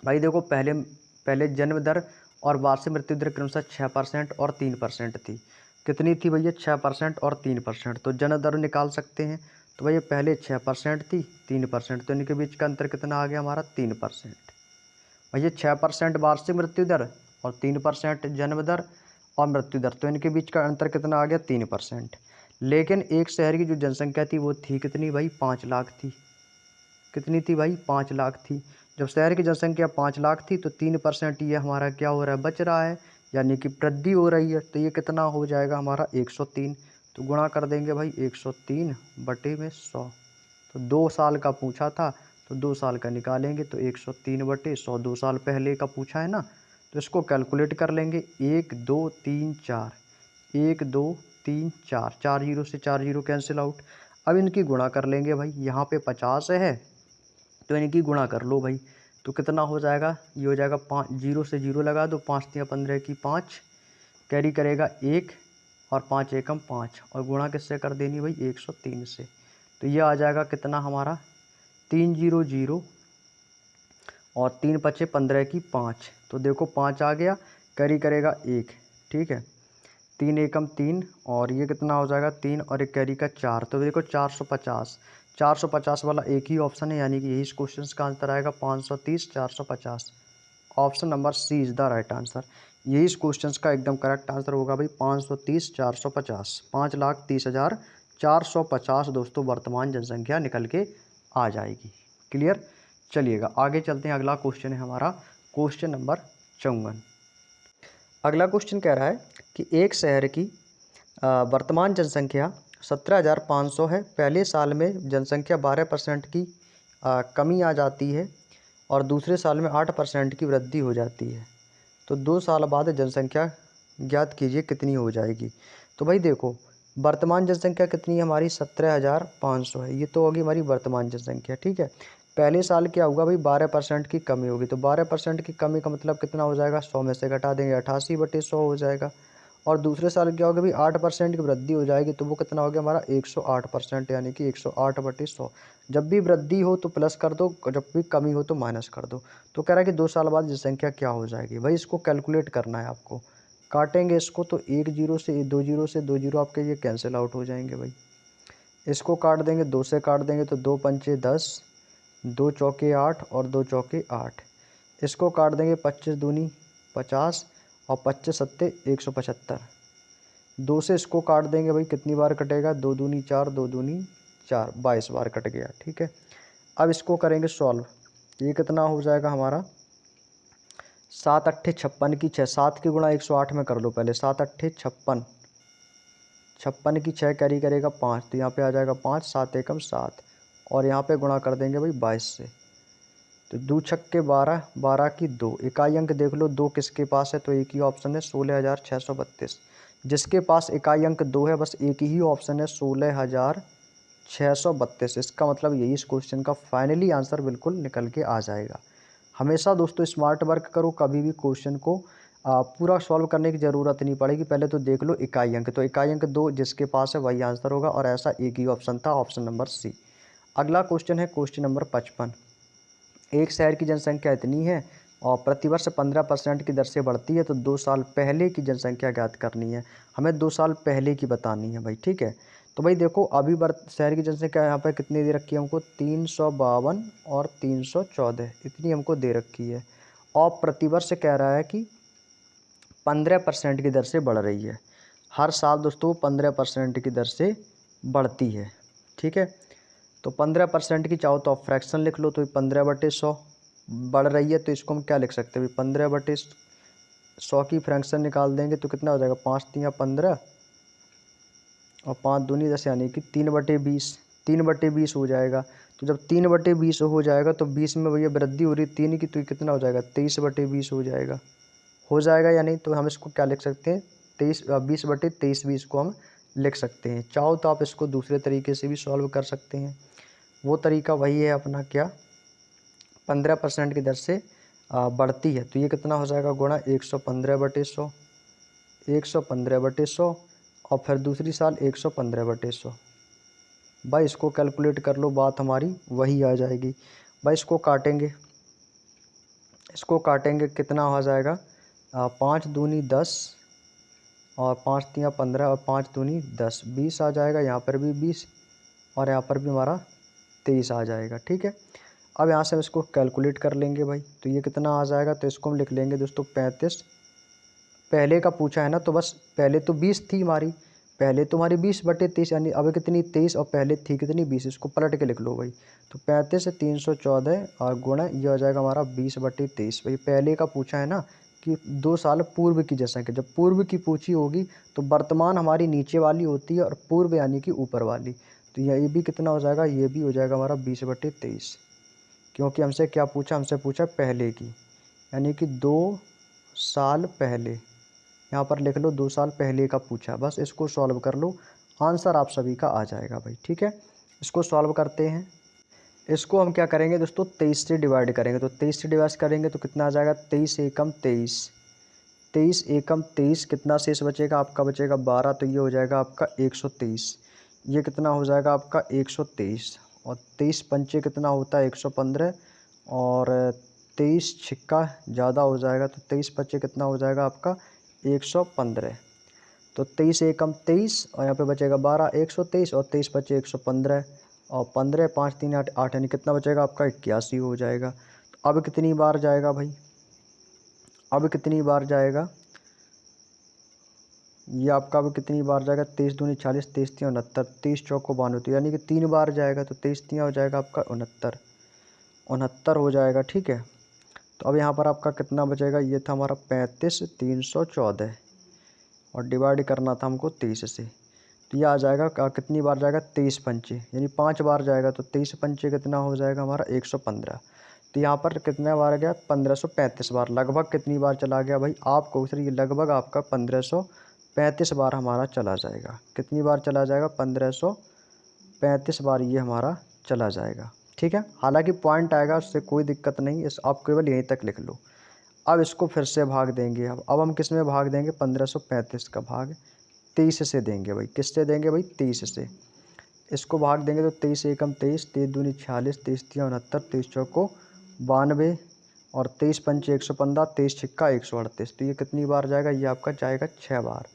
भाई देखो पहले पहले जन्म दर और वार्षिक मृत्यु दर क्रमशः 6% और 3% थी। कितनी थी भैया 6% और 3%। तो जन्म दर निकाल सकते हैं। तो भैया पहले 6% थी, 3%, तो इनके बीच का अंतर कितना आ गया हमारा 3%। भैया 6% वार्षिक मृत्यु दर और 3% जन्म दर और मृत्यु दर, तो इनके बीच का अंतर कितना आ गया 3%। लेकिन एक शहर की जो जनसंख्या थी वो थी कितनी भाई 5 लाख थी। कितनी थी भाई 5 लाख थी। जब शहर की जनसंख्या 5 लाख थी तो 3% ये हमारा क्या हो रहा है, बच रहा है, यानी कि वृद्धि हो रही है। तो ये कितना हो जाएगा हमारा 103। तो गुणा कर देंगे भाई 103 बटे में 100। तो 2 साल का पूछा था तो 2 साल का निकालेंगे तो 103 बटे 100, 2 साल पहले का पूछा है ना। तो इसको कैलकुलेट कर लेंगे, 1 2 3 4, 1 2 3 4, 4 जीरो से 4 जीरो कैंसिल आउट। अब इनकी गुणा कर लेंगे भाई, यहाँ पे 50 है तो इनकी गुणा कर लो भाई। तो कितना हो जाएगा, ये हो जाएगा 5, जीरो से जीरो लगा दो, 5 तियाँ 15 की 5, कैरी करेगा 1 और 5 एकम 5 और गुणा किससे कर देनी भाई 103 से। तो ये आ जाएगा कितना हमारा 300 और 3 पचे 15 की 5। तो देखो 5 आ गया, कैरी करेगा 1। ठीक है 3 एकम 3 और ये कितना हो जाएगा 3 और एक कैरी का 4। तो देखो 450, 450 वाला एक ही ऑप्शन है, यानी कि यही इस क्वेश्चन का आंसर आएगा 530 450। Option number C is the right answer. यही इस क्वेश्चन का एकदम करेक्ट आंसर होगा भाई 530 450, 5,30,450 दोस्तों वर्तमान जनसंख्या निकल के आ जाएगी। क्लियर। चलिएगा आगे चलते हैं। अगला क्वेश्चन है हमारा क्वेश्चन नंबर 54। अगला क्वेश्चन कह रहा है कि एक शहर की वर्तमान जनसंख्या 17,500 है। पहले साल में जनसंख्या 12% की कमी आ जाती है और दूसरे साल में 8% की वृद्धि हो जाती है। तो 2 साल बाद जनसंख्या ज्ञात कीजिए कितनी हो जाएगी। तो भाई देखो, वर्तमान जनसंख्या कितनी है हमारी, 17,500 है। ये तो होगी हमारी वर्तमान जनसंख्या, ठीक है। पहले साल क्या होगा भाई, 12% की कमी होगी। तो 12% की कमी का मतलब कितना हो जाएगा, 100 में से घटा देंगे, 88/100 हो जाएगा। और दूसरे साल क्या होगा भाई, 8% की वृद्धि हो जाएगी। तो वो कितना हो गया हमारा, 108%, यानी कि 108/100। जब भी वृद्धि हो तो प्लस कर दो, जब भी कमी हो तो माइनस कर दो। तो कह रहा है कि 2 साल बाद जनसंख्या क्या हो जाएगी। भाई इसको कैलकुलेट करना है आपको। काटेंगे इसको तो 1 जीरो से 2 जीरो आपके ये कैंसिल आउट हो जाएंगे भाई। इसको काट देंगे, 2 से काट देंगे तो 2 पंचे 10, 2 चौके 8 और 2 चौके 8। इसको काट देंगे, 25 दूनी 50 और 25 सत्ते 175। 2 से इसको काट देंगे भाई, कितनी बार कटेगा, 2 दूनी 4, 2 दूनी 4, 22 बार कट गया, ठीक है। अब इसको करेंगे सॉल्व। ये कितना हो जाएगा हमारा, 7 अट्ठे 56 की 6, 7 की गुणा 108 में कर लो पहले। 7 अट्ठे 56, 56 की 6 कैरी करेगा 5, तो यहाँ पे आ जाएगा 5, 7 एकम 7, और यहाँ पे गुणा कर देंगे भाई 22 से। तो 2 छक्के 12, 12 की 2, इकाई अंक देख लो 2 किसके पास है, तो एक ही ऑप्शन है 16,632। जिसके पास इकाई अंक 2 है बस एक ही ऑप्शन है 16,632। इसका मतलब यही इस क्वेश्चन का फाइनली आंसर बिल्कुल निकल के आ जाएगा। हमेशा दोस्तों स्मार्ट वर्क करो, कभी भी क्वेश्चन को पूरा सॉल्व करने की ज़रूरत नहीं पड़ेगी। पहले तो देख लो इकाई अंक, तो इकाई अंक 2 जिसके पास है वही आंसर होगा, और ऐसा एक ही ऑप्शन था, ऑप्शन नंबर सी। अगला क्वेश्चन है क्वेश्चन नंबर 55। एक शहर की जनसंख्या इतनी है और प्रतिवर्ष 15% की दर से बढ़ती है, तो 2 साल पहले की जनसंख्या ज्ञात करनी है। हमें 2 साल पहले की बतानी है भाई, ठीक है। तो भाई देखो, अभी शहर की जनसंख्या यहाँ पर कितनी दे रखी है हमको, 352 और 314, इतनी हमको दे रखी है। और प्रतिवर्ष कह रहा है कि 15% की दर से बढ़ रही है। हर साल दोस्तों 15% की दर से बढ़ती है, ठीक है। तो 15% की चाहो तो आप फ्रैक्शन लिख लो, तो 15/100 बढ़ रही है, तो इसको हम क्या लिख सकते हैं, 15/100 की फ्रैक्शन निकाल देंगे तो कितना हो जाएगा, 5 तियाँ 15 और 5 दूनी 10, यानी कि 3/20, 3/20 हो जाएगा। तो जब 3/20 हो जाएगा तो 20 में भैया वृद्धि हो रही है 3 की, तो ये कितना हो जाएगा, 23/20 हो जाएगा या नहीं। तो हम इसको क्या लिख सकते हैं, 20/23 को हम लिख सकते हैं। चाहो तो आप इसको दूसरे तरीके से भी सॉल्व कर सकते हैं। वो तरीका वही है अपना, क्या 15% की दर से बढ़ती है, तो ये कितना हो जाएगा, गुणा 115/100, 115/100, और फिर दूसरी साल 115/100। भाई इसको कैलकुलेट कर लो, बात हमारी वही आ जाएगी। भाई इसको काटेंगे कितना हो जाएगा, 5 दूनी 10 और 5 तियाँ 15 और 5 दूनी 10, 20 आ जाएगा। यहाँ पर भी 20 और यहाँ पर भी हमारा 23 आ जाएगा, ठीक है। अब यहाँ से हम इसको कैलकुलेट कर लेंगे भाई, तो ये कितना आ जाएगा, तो इसको हम लिख लेंगे दोस्तों 35। पहले का पूछा है ना, तो बस पहले तो 20 थी हमारी, पहले तो हमारी 20/23, यानी अब कितनी 23, और पहले थी कितनी 20, इसको पलट के लिख लो भाई। तो 35 से 314 और गुणा ये हो जाएगा हमारा 20/23। भाई पहले का पूछा है ना कि 2 साल पूर्व की जनसंख्या, जब पूर्व की पूछी होगी तो वर्तमान हमारी नीचे वाली होती है और पूर्व यानी कि ऊपर वाली। तो ये भी कितना हो जाएगा, ये भी हो जाएगा हमारा 20/23, क्योंकि हमसे क्या पूछा, हमसे पूछा पहले की, यानी कि 2 साल पहले। यहाँ पर लिख लो 2 साल पहले का पूछा, बस इसको सॉल्व कर लो, आंसर आप सभी का आ जाएगा भाई, ठीक है। इसको सॉल्व करते हैं। इसको हम क्या करेंगे दोस्तों, 23 से डिवाइड करेंगे। तो 23 से डिवाइड करेंगे तो कितना आ जाएगा, 23 एकम 23, 23 एकम 23, कितना शेष बचेगा आपका, बचेगा 12, तो ये हो जाएगा आपका 123। ये कितना हो जाएगा आपका 123, और 23 पंचे कितना होता है 115, और 23 छिक्का ज़्यादा हो जाएगा, तो 23 पच्चे कितना हो जाएगा आपका 115। तो 23 एकम 23 और यहाँ पे बचेगा 12, 123, और 23 पच्चे 115, और 15 5 3 8 8, यानी कितना बचेगा आपका 81 हो जाएगा। तो अब कितनी बार जाएगा भाई, अब कितनी बार जाएगा, ये आपका अब कितनी बार जाएगा, 23 दूनी 40, 23 तियाँ 69, 23 चौको 92, तो यानी कि 3 बार जाएगा, तो 23 तियाँ हो जाएगा आपका 69, 69 हो जाएगा। ठीक है, तो अब यहाँ पर आपका कितना बचेगा, ये था हमारा 35,314 और डिवाइड करना था हमको 23 से, तो ये आ जाएगा कितनी बार जाएगा, 23 पंचे, यानी 5 बार जाएगा, तो 23 पंचे कितना हो जाएगा हमारा 115। तो यहाँ पर कितने बार गया, 1535 बार। लगभग कितनी बार चला गया भाई, आपको सर ये लगभग आपका 1535 बार हमारा चला जाएगा। कितनी बार चला जाएगा, 1535 बार ये हमारा चला जाएगा। ठीक है, हालांकि पॉइंट आएगा, उससे कोई दिक्कत नहीं, इस आप केवल यहीं तक लिख लो। अब इसको फिर से भाग देंगे, अब हम किस में भाग देंगे, 1535 का भाग 23 से देंगे भाई। किससे देंगे भाई, 23 से। इसको भाग देंगे तो 23 एकम 23, 23 दूनी 46, 23 तियाँ 69, 23 चौको 92 और 23 पंचे 115, 23 छिक्का 138। तो ये कितनी बार जाएगा, ये आपका जाएगा 6 बार।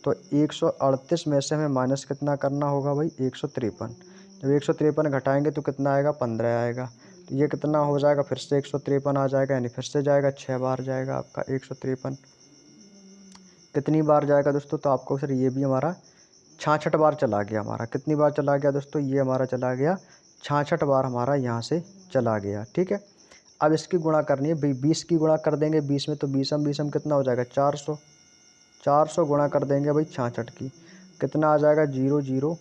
तो 138 में से हमें माइनस कितना करना होगा भाई, 153। जब 153 घटाएंगे तो कितना आएगा, 15 आएगा। तो ये कितना हो जाएगा, फिर से 153 आ जाएगा, यानी फिर से जाएगा 6 बार जाएगा आपका 153। कितनी बार जाएगा दोस्तों, तो आपको सर ये भी हमारा 66 बार चला गया हमारा। कितनी बार चला गया दोस्तों, ये हमारा चला गया 66 बार हमारा यहाँ से चला गया। ठीक है, अब इसकी गुणा करनी है भाई, 20 की गुणा कर देंगे 20 में, तो 20 कितना हो जाएगा, 400। 400 गुणा कर देंगे भाई 66 की, कितना आ जाएगा, 0 0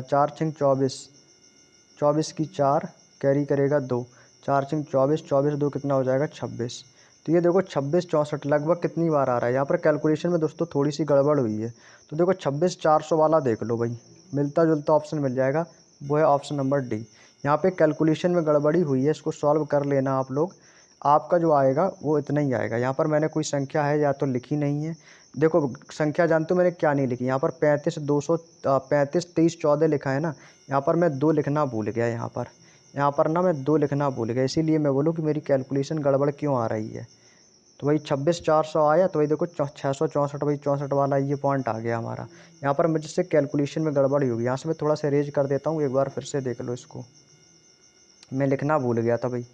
4 छिंग 24, 24 की 4 कैरी करेगा 2, 4 छिंग 24, 24 2 कितना हो जाएगा 26। तो ये देखो 26 64 लगभग कितनी बार आ रहा है, यहाँ पर कैलकुलेशन में दोस्तों थोड़ी सी गड़बड़ हुई है। तो देखो 26 400 वाला देख लो भाई, मिलता जुलता ऑप्शन मिल जाएगा, वो है ऑप्शन नंबर डी। यहाँ पे कैलकुलेशन में गड़बड़ी हुई है, इसको सॉल्व कर लेना आप लोग, आपका जो आएगा वो इतना ही आएगा। यहाँ पर मैंने कोई संख्या है या तो लिखी नहीं है, देखो संख्या जानते हो मैंने क्या नहीं लिखी, यहाँ पर 35 200 35 23 14 लिखा है ना, यहाँ पर मैं 2 लिखना भूल गया, यहाँ पर ना मैं 2 लिखना भूल गया, इसीलिए मैं बोलूँ कि मेरी कैलकुलेशन गड़बड़ क्यों आ रही है। तो वही 26 400 आया, तो वही देखो 664, वही 64 वाला ये पॉइंट आ गया हमारा। यहाँ पर मुझसे कैलकुलेशन में गड़बड़ी होगी, यहाँ से मैं थोड़ा सा रेज कर देता हूँ, एक बार फिर से देख लो इसको, मैं लिखना भूल गया था भाई।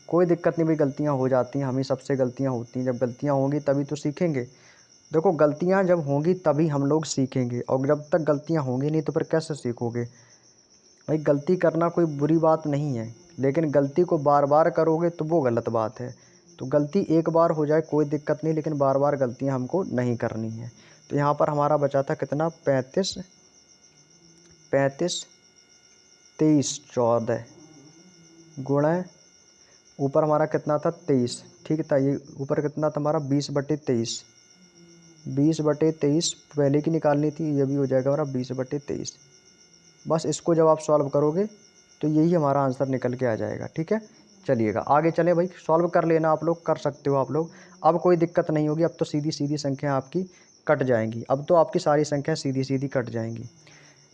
कोई दिक्कत नहीं भाई, गलतियाँ हो जाती हैं, हमें सबसे गलतियाँ होती हैं, जब गलतियाँ होंगी तभी तो सीखेंगे। देखो गलतियाँ जब होंगी तभी हम लोग सीखेंगे, और जब तक गलतियाँ होंगी नहीं तो फिर कैसे सीखोगे भाई। गलती करना कोई बुरी बात नहीं है, लेकिन गलती को बार बार करोगे तो वो गलत बात है। तो गलती एक बार हो जाए कोई दिक्कत नहीं, लेकिन बार बार गलतियाँ हमको नहीं करनी है। तो यहाँ पर हमारा बचा था कितना, 35 35 23 14 गुणा, ऊपर हमारा कितना था 23, ठीक था, ये ऊपर कितना था हमारा 20/23, 20/23 पहले की निकालनी थी, ये भी हो जाएगा हमारा 20/23। बस इसको जब आप सॉल्व करोगे तो यही हमारा आंसर निकल के आ जाएगा। ठीक है, चलिएगा आगे चले भाई, सॉल्व कर लेना आप लोग, कर सकते हो आप लोग, अब कोई दिक्कत नहीं होगी, अब तो सीधी सीधी संख्या आपकी कट जाएंगी, अब तो आपकी सारी संख्या सीधी सीधी कट जाएंगी।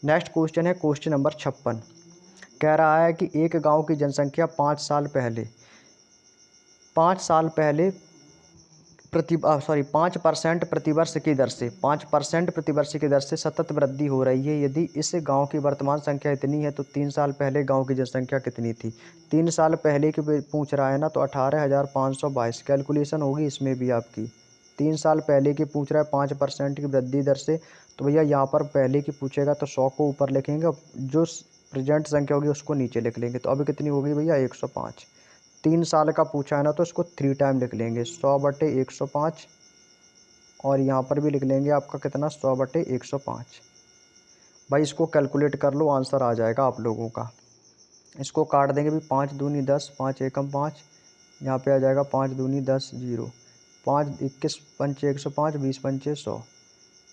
नेक्स्ट क्वेश्चन है क्वेश्चन नंबर 56, कह रहा है कि एक गांव की जनसंख्या 5 साल पहले 5% प्रतिवर्ष की दर से 5% प्रतिवर्ष की दर से सतत वृद्धि हो रही है। यदि इस गांव की वर्तमान संख्या इतनी है तो 3 साल पहले गांव की जनसंख्या कितनी थी। 3 साल पहले की पूछ रहा है ना, तो 18,522 कैलकुलेशन होगी इसमें भी आपकी। 3 साल पहले की पूछ रहा है 5% की वृद्धि दर से, तो भैया यहाँ पर पहले की पूछेगा तो 100 को ऊपर लिखेंगे, जो प्रेजेंट संख्या होगी उसको नीचे लिख लेंगे। तो अभी कितनी होगी भैया, 105। 3 साल का पूछा है ना, तो इसको 3 टाइम लिख लेंगे, 100/105, और यहाँ पर भी लिख लेंगे आपका कितना, 100/105। भाई इसको कैलकुलेट कर लो, आंसर आ जाएगा आप लोगों का। इसको काट देंगे भी, 5 दूनी 10, 5 एकम 5, यहाँ पे आ जाएगा 5 दूनी 10 0, 5 21 पंचे 105, 20 पंचे 100,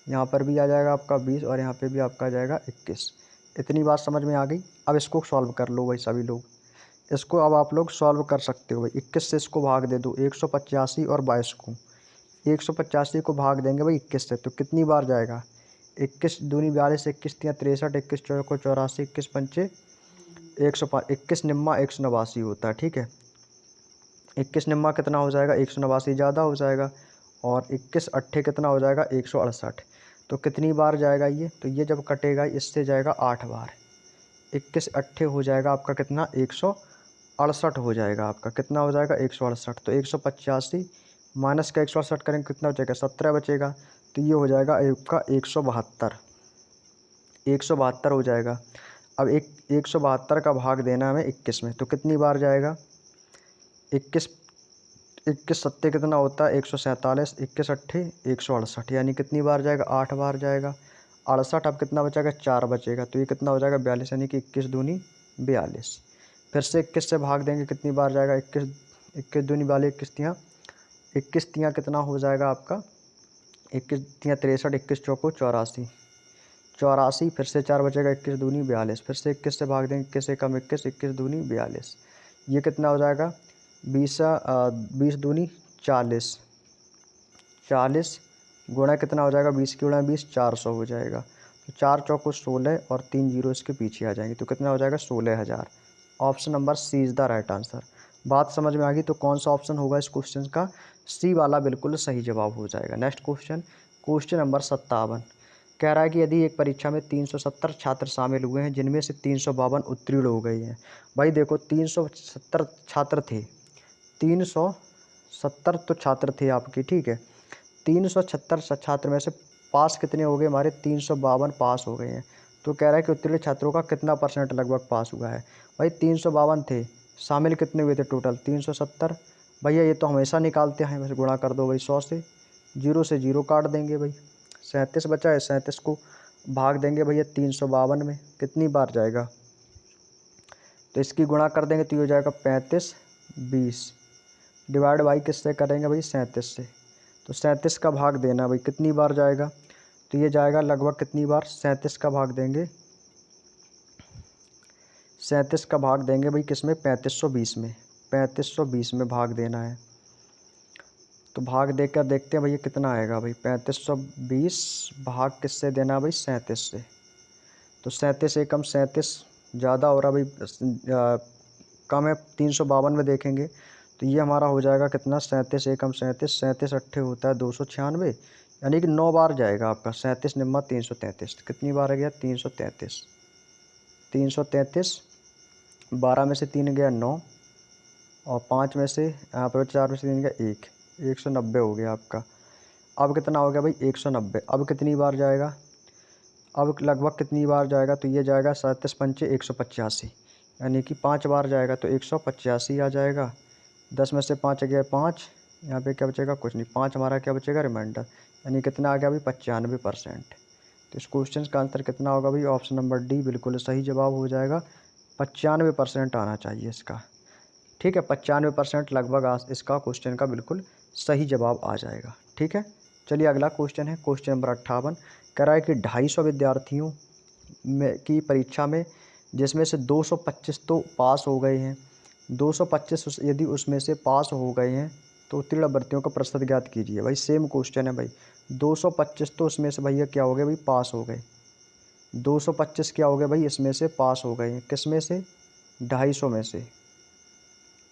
यहाँ पर भी आ जाएगा आपका 20, और यहाँ पे भी आपका आ जाएगा 21। इतनी बात समझ में आ गई। अब इसको सॉल्व कर लो भाई सभी लोग, इसको अब आप लोग सॉल्व कर सकते हो भाई। 21 से इसको भाग दे दो, 185 और 22 को, 185 को भाग देंगे भाई 21 से, तो कितनी बार जाएगा, 21 दूनी 42, 21 तियाँ 63, 21 चौको 84, 21 पंचे 105, 21 निम्मा 189 होता है। ठीक है, 21 निम्मा कितना हो जाएगा, 189 ज़्यादा हो जाएगा, और 21 अट्ठे कितना हो जाएगा, 168। तो कितनी बार जाएगा ये, तो ये जब कटेगा इससे जाएगा 8 बार। 21 अट्ठे हो जाएगा आपका कितना, 168 हो जाएगा आपका, कितना हो जाएगा 168। तो 185 माइनस का 168 करेंगे कितना बचेगा, 17 बचेगा। तो ये हो जाएगा आपका 172, 172 हो जाएगा। अब 172 का भाग देना है हमें 21 में, तो कितनी बार जाएगा? 21, 21 सत्ते कितना होता है? 147, 21 अट्ठे 168, यानी कितनी बार जाएगा? 8 बार जाएगा। 68, अब कितना बचेगा? 4 बचेगा, तो ये कितना हो जाएगा? 42, यानी कि 21 दूनी 42। फिर से 21 से भाग देंगे, कितनी बार जाएगा? 21, 21 दूनी 42, 21 तियाँ 21 तियाँ कितना हो जाएगा आपका? 21 तियाँ 63, 21 चौको 84, 84। फिर से 4 बचेगा, 21 दूनी 42। फिर से 21 से भाग देंगे, 21 एकम 21, 21 दूनी 42। ये कितना हो जाएगा? 20 दूनी 40, 40 गुणा कितना हो जाएगा? 20 की गुणा 20, 400 हो जाएगा। तो 4 चौको 16 और 3 जीरो इसके पीछे आ जाएंगे, तो कितना हो जाएगा? 16,000। Option number C is the right answer. बात समझ में आ गई? तो कौन सा ऑप्शन होगा इस क्वेश्चन का? सी वाला बिल्कुल सही जवाब हो जाएगा। नेक्स्ट क्वेश्चन, क्वेश्चन नंबर 57 कह रहा है कि यदि एक परीक्षा में 370 छात्र शामिल हुए हैं जिनमें से 352 उत्तीर्ण हो गए हैं। भाई देखो 370 छात्र थे, 370 तो छात्र थे आपके, ठीक है। 376 छात्र में से पास कितने हो गए हमारे? 352 पास हो गए हैं। तो कह रहा है कि उत्तीर्ण छात्रों का कितना परसेंट लगभग पास हुआ है। भाई 352 थे, शामिल कितने हुए थे टोटल? 370। भैया ये तो हमेशा निकालते हैं, बस गुणा कर दो भाई 100 से जीरो काट देंगे भाई। 37 बचा है, 37 को भाग देंगे भैया 352 में, कितनी बार जाएगा? तो इसकी गुणा कर देंगे तो ये हो जाएगा 35, 20 डिवाइड भाई किससे करेंगे भाई? 37 से। तो 37 का भाग देना भाई, कितनी बार जाएगा? तो ये जाएगा लगभग कितनी बार? 37 का भाग देंगे, 37 का भाग देंगे भाई किस में? 3520 में, 3520 में भाग देना है। तो भाग देकर देखते हैं भैया कितना आएगा भाई। 3520 भाग किससे देना है भाई? 37 से। तो 37 एकम 37 ज़्यादा हो रहा भाई, कम है 352 में देखेंगे तो ये हमारा हो जाएगा कितना? 37 एकम 37, 37 अट्ठे होता है 296, यानी कि 9 बार जाएगा आपका। 37 निम्मा 333, कितनी बार आ गया? 333, 333। 12 में से 3 गया 9, और 5 में से यहाँ पर 4 में से 3 गया 1, 190 हो गया आपका। अब कितना हो गया भाई? 190। अब कितनी बार जाएगा? अब लगभग कितनी बार जाएगा? तो ये जाएगा 37 पंचे 185, यानी कि 5 बार जाएगा, तो 185 आ जाएगा। 10 में से 5 गया 5, यहाँ पे क्या बचेगा? कुछ नहीं, 5 हमारा क्या बचेगा? रिमाइंडर, यानी कितना आ गया भाई? 95%। तो इस क्वेश्चन का आंसर कितना होगा भाई? ऑप्शन नंबर डी बिल्कुल सही जवाब हो जाएगा। 95% आना चाहिए इसका, ठीक है। 95% लगभग इसका क्वेश्चन का बिल्कुल सही जवाब आ जाएगा, ठीक है। चलिए अगला क्वेश्चन है, क्वेश्चन नंबर 58 कह रहा है कि 250 विद्यार्थियों में की परीक्षा में जिसमें से 225 तो पास हो गए हैं, 225 यदि उसमें से पास हो गए हैं तो उत्तीर्ण अभ्यर्थियों का प्रतिशत ज्ञात कीजिए। भाई सेम क्वेश्चन है भाई, 225 तो उसमें से भैया क्या हो गए भाई? पास हो गए। 225 क्या हो गए भाई? इसमें से पास हो गए हैं, किस में से? 250 में से।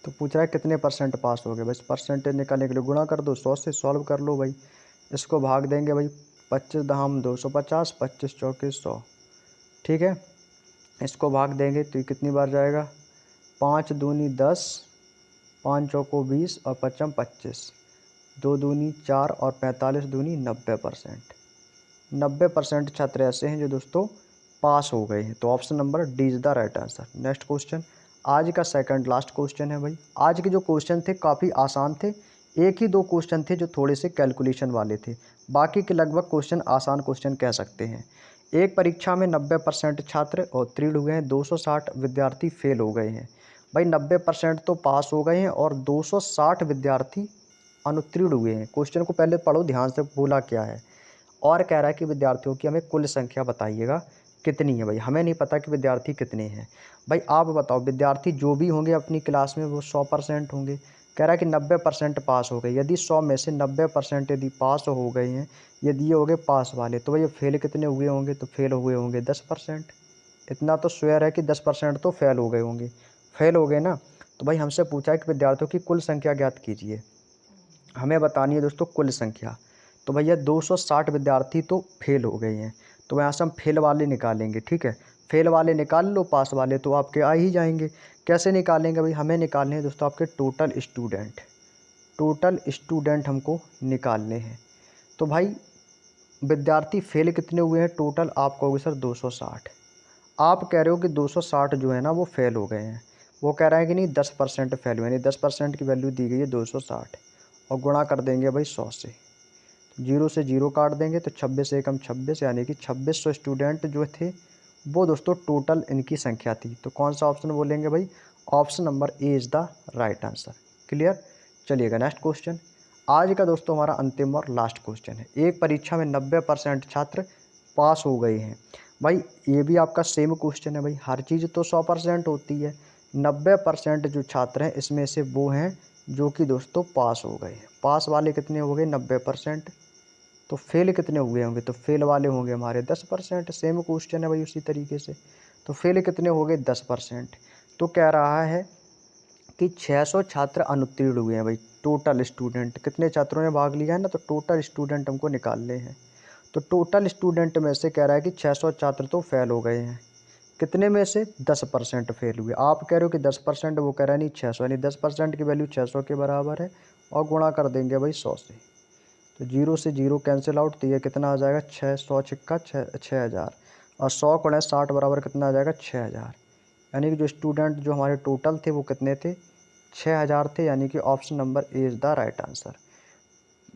तो पूछ रहा है कितने परसेंट पास हो गए। बस परसेंटेज निकालने के लिए गुणा कर दो 100 से, सॉल्व कर लो भाई। इसको भाग देंगे भाई 25 दहाम 250, 25 चौके 100, ठीक है। इसको भाग देंगे तो ये कितनी बार जाएगा? 5 दूनी 10, 5 चौको 20 और 55 25, 2 दूनी 4 और 45 दूनी 90%। 90% छात्र ऐसे हैं जो दोस्तों पास हो गए हैं। तो option number D is the right answer. Next question, आज का सेकंड लास्ट क्वेश्चन है भाई। आज के जो क्वेश्चन थे काफ़ी आसान थे, एक ही दो क्वेश्चन थे जो थोड़े से कैलकुलेशन वाले थे, बाकी के लगभग क्वेश्चन आसान क्वेश्चन कह सकते हैं। एक परीक्षा में 90% छात्र उत्तीर्ण हुए हैं, 260 विद्यार्थी फेल हो गए हैं। भाई 90% तो पास हो गए हैं और 260 विद्यार्थी अनुत्तीर्ण हुए हैं। क्वेश्चन को पहले पढ़ो ध्यान से, बोला क्या है। और कह रहा है कि विद्यार्थियों की हमें कुल संख्या बताइएगा कितनी है। भाई हमें नहीं पता कि विद्यार्थी कितने हैं, भाई आप बताओ। विद्यार्थी जो भी होंगे अपनी क्लास में वो 100% होंगे। कह रहा है कि 90% पास हो गए। यदि 100 में से 90% यदि पास हो गए हैं, यदि ये हो गए पास वाले, तो भाई ये फेल कितने हुए होंगे? तो फेल हुए होंगे 10%। इतना तो श्योर है कि 10% तो फेल हो गए होंगे, फेल हो गए ना। तो भाई हमसे पूछा है कि विद्यार्थियों की कुल संख्या ज्ञात कीजिए, हमें बतानी है दोस्तों कुल संख्या। तो भैया 260 विद्यार्थी तो फेल हो गए हैं, तो यहाँ से हम फेल वाले निकालेंगे, ठीक है। फेल वाले निकाल लो, पास वाले तो आपके आ ही जाएंगे। कैसे निकालेंगे भाई? हमें निकालने हैं दोस्तों आपके टोटल स्टूडेंट, टोटल स्टूडेंट हमको निकालने हैं। तो भाई विद्यार्थी फेल कितने हुए हैं टोटल, आप कहोगे सर 260। आप कह रहे हो कि 260 जो है ना वो फेल हो गए हैं। वो कह रहा है कि नहीं 10% फेल हुए, यानी 10% की वैल्यू दी गई है 260 और गुणा कर देंगे भाई 100 से। जीरो से जीरो काट देंगे तो 26 से कम 26, यानी कि 2600 स्टूडेंट जो थे वो दोस्तों टोटल इनकी संख्या थी। तो कौन सा ऑप्शन बोलेंगे भाई, option number A is the right answer. Clear. चलिएगा नेक्स्ट क्वेश्चन। आज का दोस्तों हमारा अंतिम और लास्ट क्वेश्चन है। एक परीक्षा में 90% छात्र पास हो गए हैं। भाई ये भी आपका सेम क्वेश्चन है भाई, हर चीज़ तो 100% होती है। 90% जो छात्र हैं इसमें से वो हैं जो कि दोस्तों पास हो गए हैं। पास वाले कितने हो गए 90%, तो फेल कितने हुए होंगे, तो फेल वाले होंगे हमारे 10%। सेम क्वेश्चन है भाई उसी तरीके से। तो फेल कितने हो गए 10%। तो कह रहा है कि 600 छात्र अनुत्तीर्ण हुए हैं भाई। टोटल स्टूडेंट कितने छात्रों ने भाग लिया है ना, तो टोटल स्टूडेंट हमको निकालने हैं। तो टोटल स्टूडेंट में से कह रहा है कि 600 छात्र तो फेल हो गए हैं। कितने में से 10% फेल हुए। आप कह रहे हो कि 10%, वो कह रहा है नहीं 600, यानी 10% की वैल्यू 600 के बराबर है और गुणा कर देंगे भाई 100 से। तो जीरो से जीरो कैंसिल आउट, तो ये कितना आ जाएगा 600 छिक्का 6000 और 100 गुणा 60 बराबर कितना आ जाएगा 6000। यानी कि जो स्टूडेंट जो हमारे टोटल थे वो कितने थे 6000 थे, यानी कि option number A is the right answer.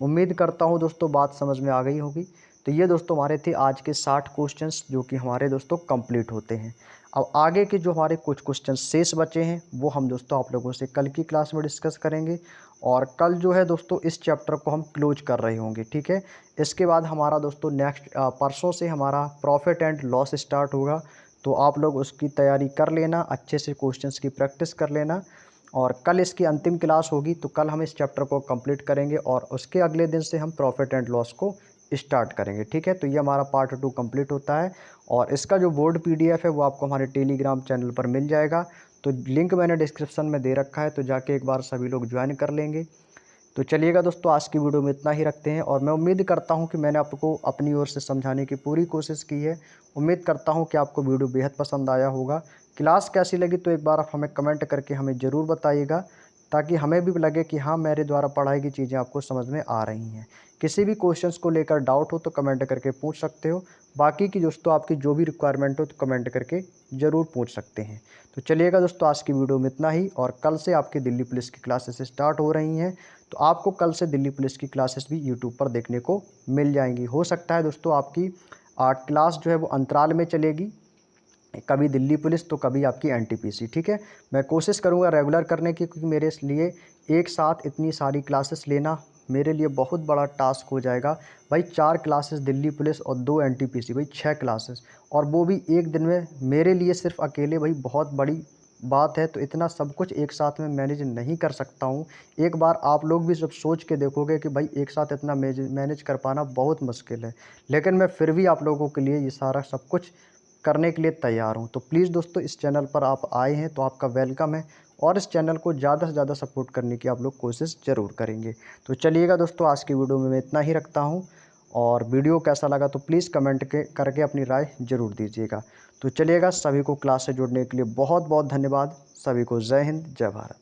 उम्मीद करता हूँ दोस्तों बात समझ में आ गई होगी। तो ये दोस्तों हमारे थे आज के 60 क्वेश्चंस जो कि हमारे दोस्तों कंप्लीट होते हैं। अब आगे के जो हमारे कुछ क्वेश्चन शेष बचे हैं वो हम दोस्तों आप लोगों से कल की क्लास में डिस्कस करेंगे। और कल जो है दोस्तों इस चैप्टर को हम क्लोज कर रहे होंगे, ठीक है। इसके बाद हमारा दोस्तों नेक्स्ट परसों से हमारा प्रॉफिट एंड लॉस स्टार्ट होगा। तो आप लोग उसकी तैयारी कर लेना, अच्छे से क्वेश्चंस की प्रैक्टिस कर लेना। और कल इसकी अंतिम क्लास होगी, तो कल हम इस चैप्टर को कंप्लीट करेंगे और उसके अगले दिन से हम प्रॉफिट एंड लॉस को स्टार्ट करेंगे, ठीक है। तो ये हमारा पार्ट 2 कंप्लीट होता है और इसका जो बोर्ड पीडीएफ है वो आपको हमारे टेलीग्राम चैनल पर मिल जाएगा। तो लिंक मैंने डिस्क्रिप्शन में दे रखा है, तो जाके एक बार सभी लोग ज्वाइन कर लेंगे। तो चलिएगा दोस्तों आज की वीडियो में इतना ही रखते हैं और मैं उम्मीद करता हूं कि मैंने आपको अपनी ओर से समझाने की पूरी कोशिश की है। उम्मीद करता हूं कि आपको वीडियो बेहद पसंद आया होगा। क्लास कैसी लगी तो एक बार आप हमें कमेंट करके हमें ज़रूर बताइएगा, ताकि हमें भी लगे कि हाँ मेरे द्वारा पढ़ाई की चीज़ें आपको समझ में आ रही हैं। किसी भी क्वेश्चंस को लेकर डाउट हो तो कमेंट करके पूछ सकते हो। बाकी की दोस्तों आपकी जो भी रिक्वायरमेंट हो तो कमेंट करके ज़रूर पूछ सकते हैं। तो चलिएगा दोस्तों आज की वीडियो में इतना ही और कल से आपकी दिल्ली पुलिस की क्लासेस स्टार्ट हो रही हैं। तो आपको कल से दिल्ली पुलिस की क्लासेस भी यूट्यूब पर देखने को मिल जाएंगी। हो सकता है दोस्तों आपकी क्लास जो है वो अंतराल में चलेगी, कभी दिल्ली पुलिस तो कभी आपकी एनटीपीसी, ठीक है। मैं कोशिश करूंगा रेगुलर करने की, क्योंकि मेरे लिए एक साथ इतनी सारी क्लासेस लेना मेरे लिए बहुत बड़ा टास्क हो जाएगा भाई। 4 क्लासेस दिल्ली पुलिस और 2 एनटीपीसी, भाई 6 क्लासेस, और वो भी एक दिन में मेरे लिए सिर्फ अकेले, भाई बहुत बड़ी बात है। तो इतना सब कुछ एक साथ में मैनेज नहीं कर सकता हूँ। एक बार आप लोग भी सब सोच के देखोगे कि भाई एक साथ इतना मैनेज कर पाना बहुत मुश्किल है, लेकिन मैं फिर भी आप लोगों के लिए ये सारा सब कुछ करने के लिए तैयार हूँ। तो प्लीज़ दोस्तों इस चैनल पर आप आए हैं तो आपका वेलकम है और इस चैनल को ज़्यादा से ज़्यादा सपोर्ट करने की आप लोग कोशिश ज़रूर करेंगे। तो चलिएगा दोस्तों आज की वीडियो में मैं इतना ही रखता हूँ और वीडियो कैसा लगा तो प्लीज़ कमेंट करके अपनी राय ज़रूर दीजिएगा। तो चलिएगा, सभी को क्लास से जुड़ने के लिए बहुत बहुत धन्यवाद। सभी को जय हिंद जय भारत।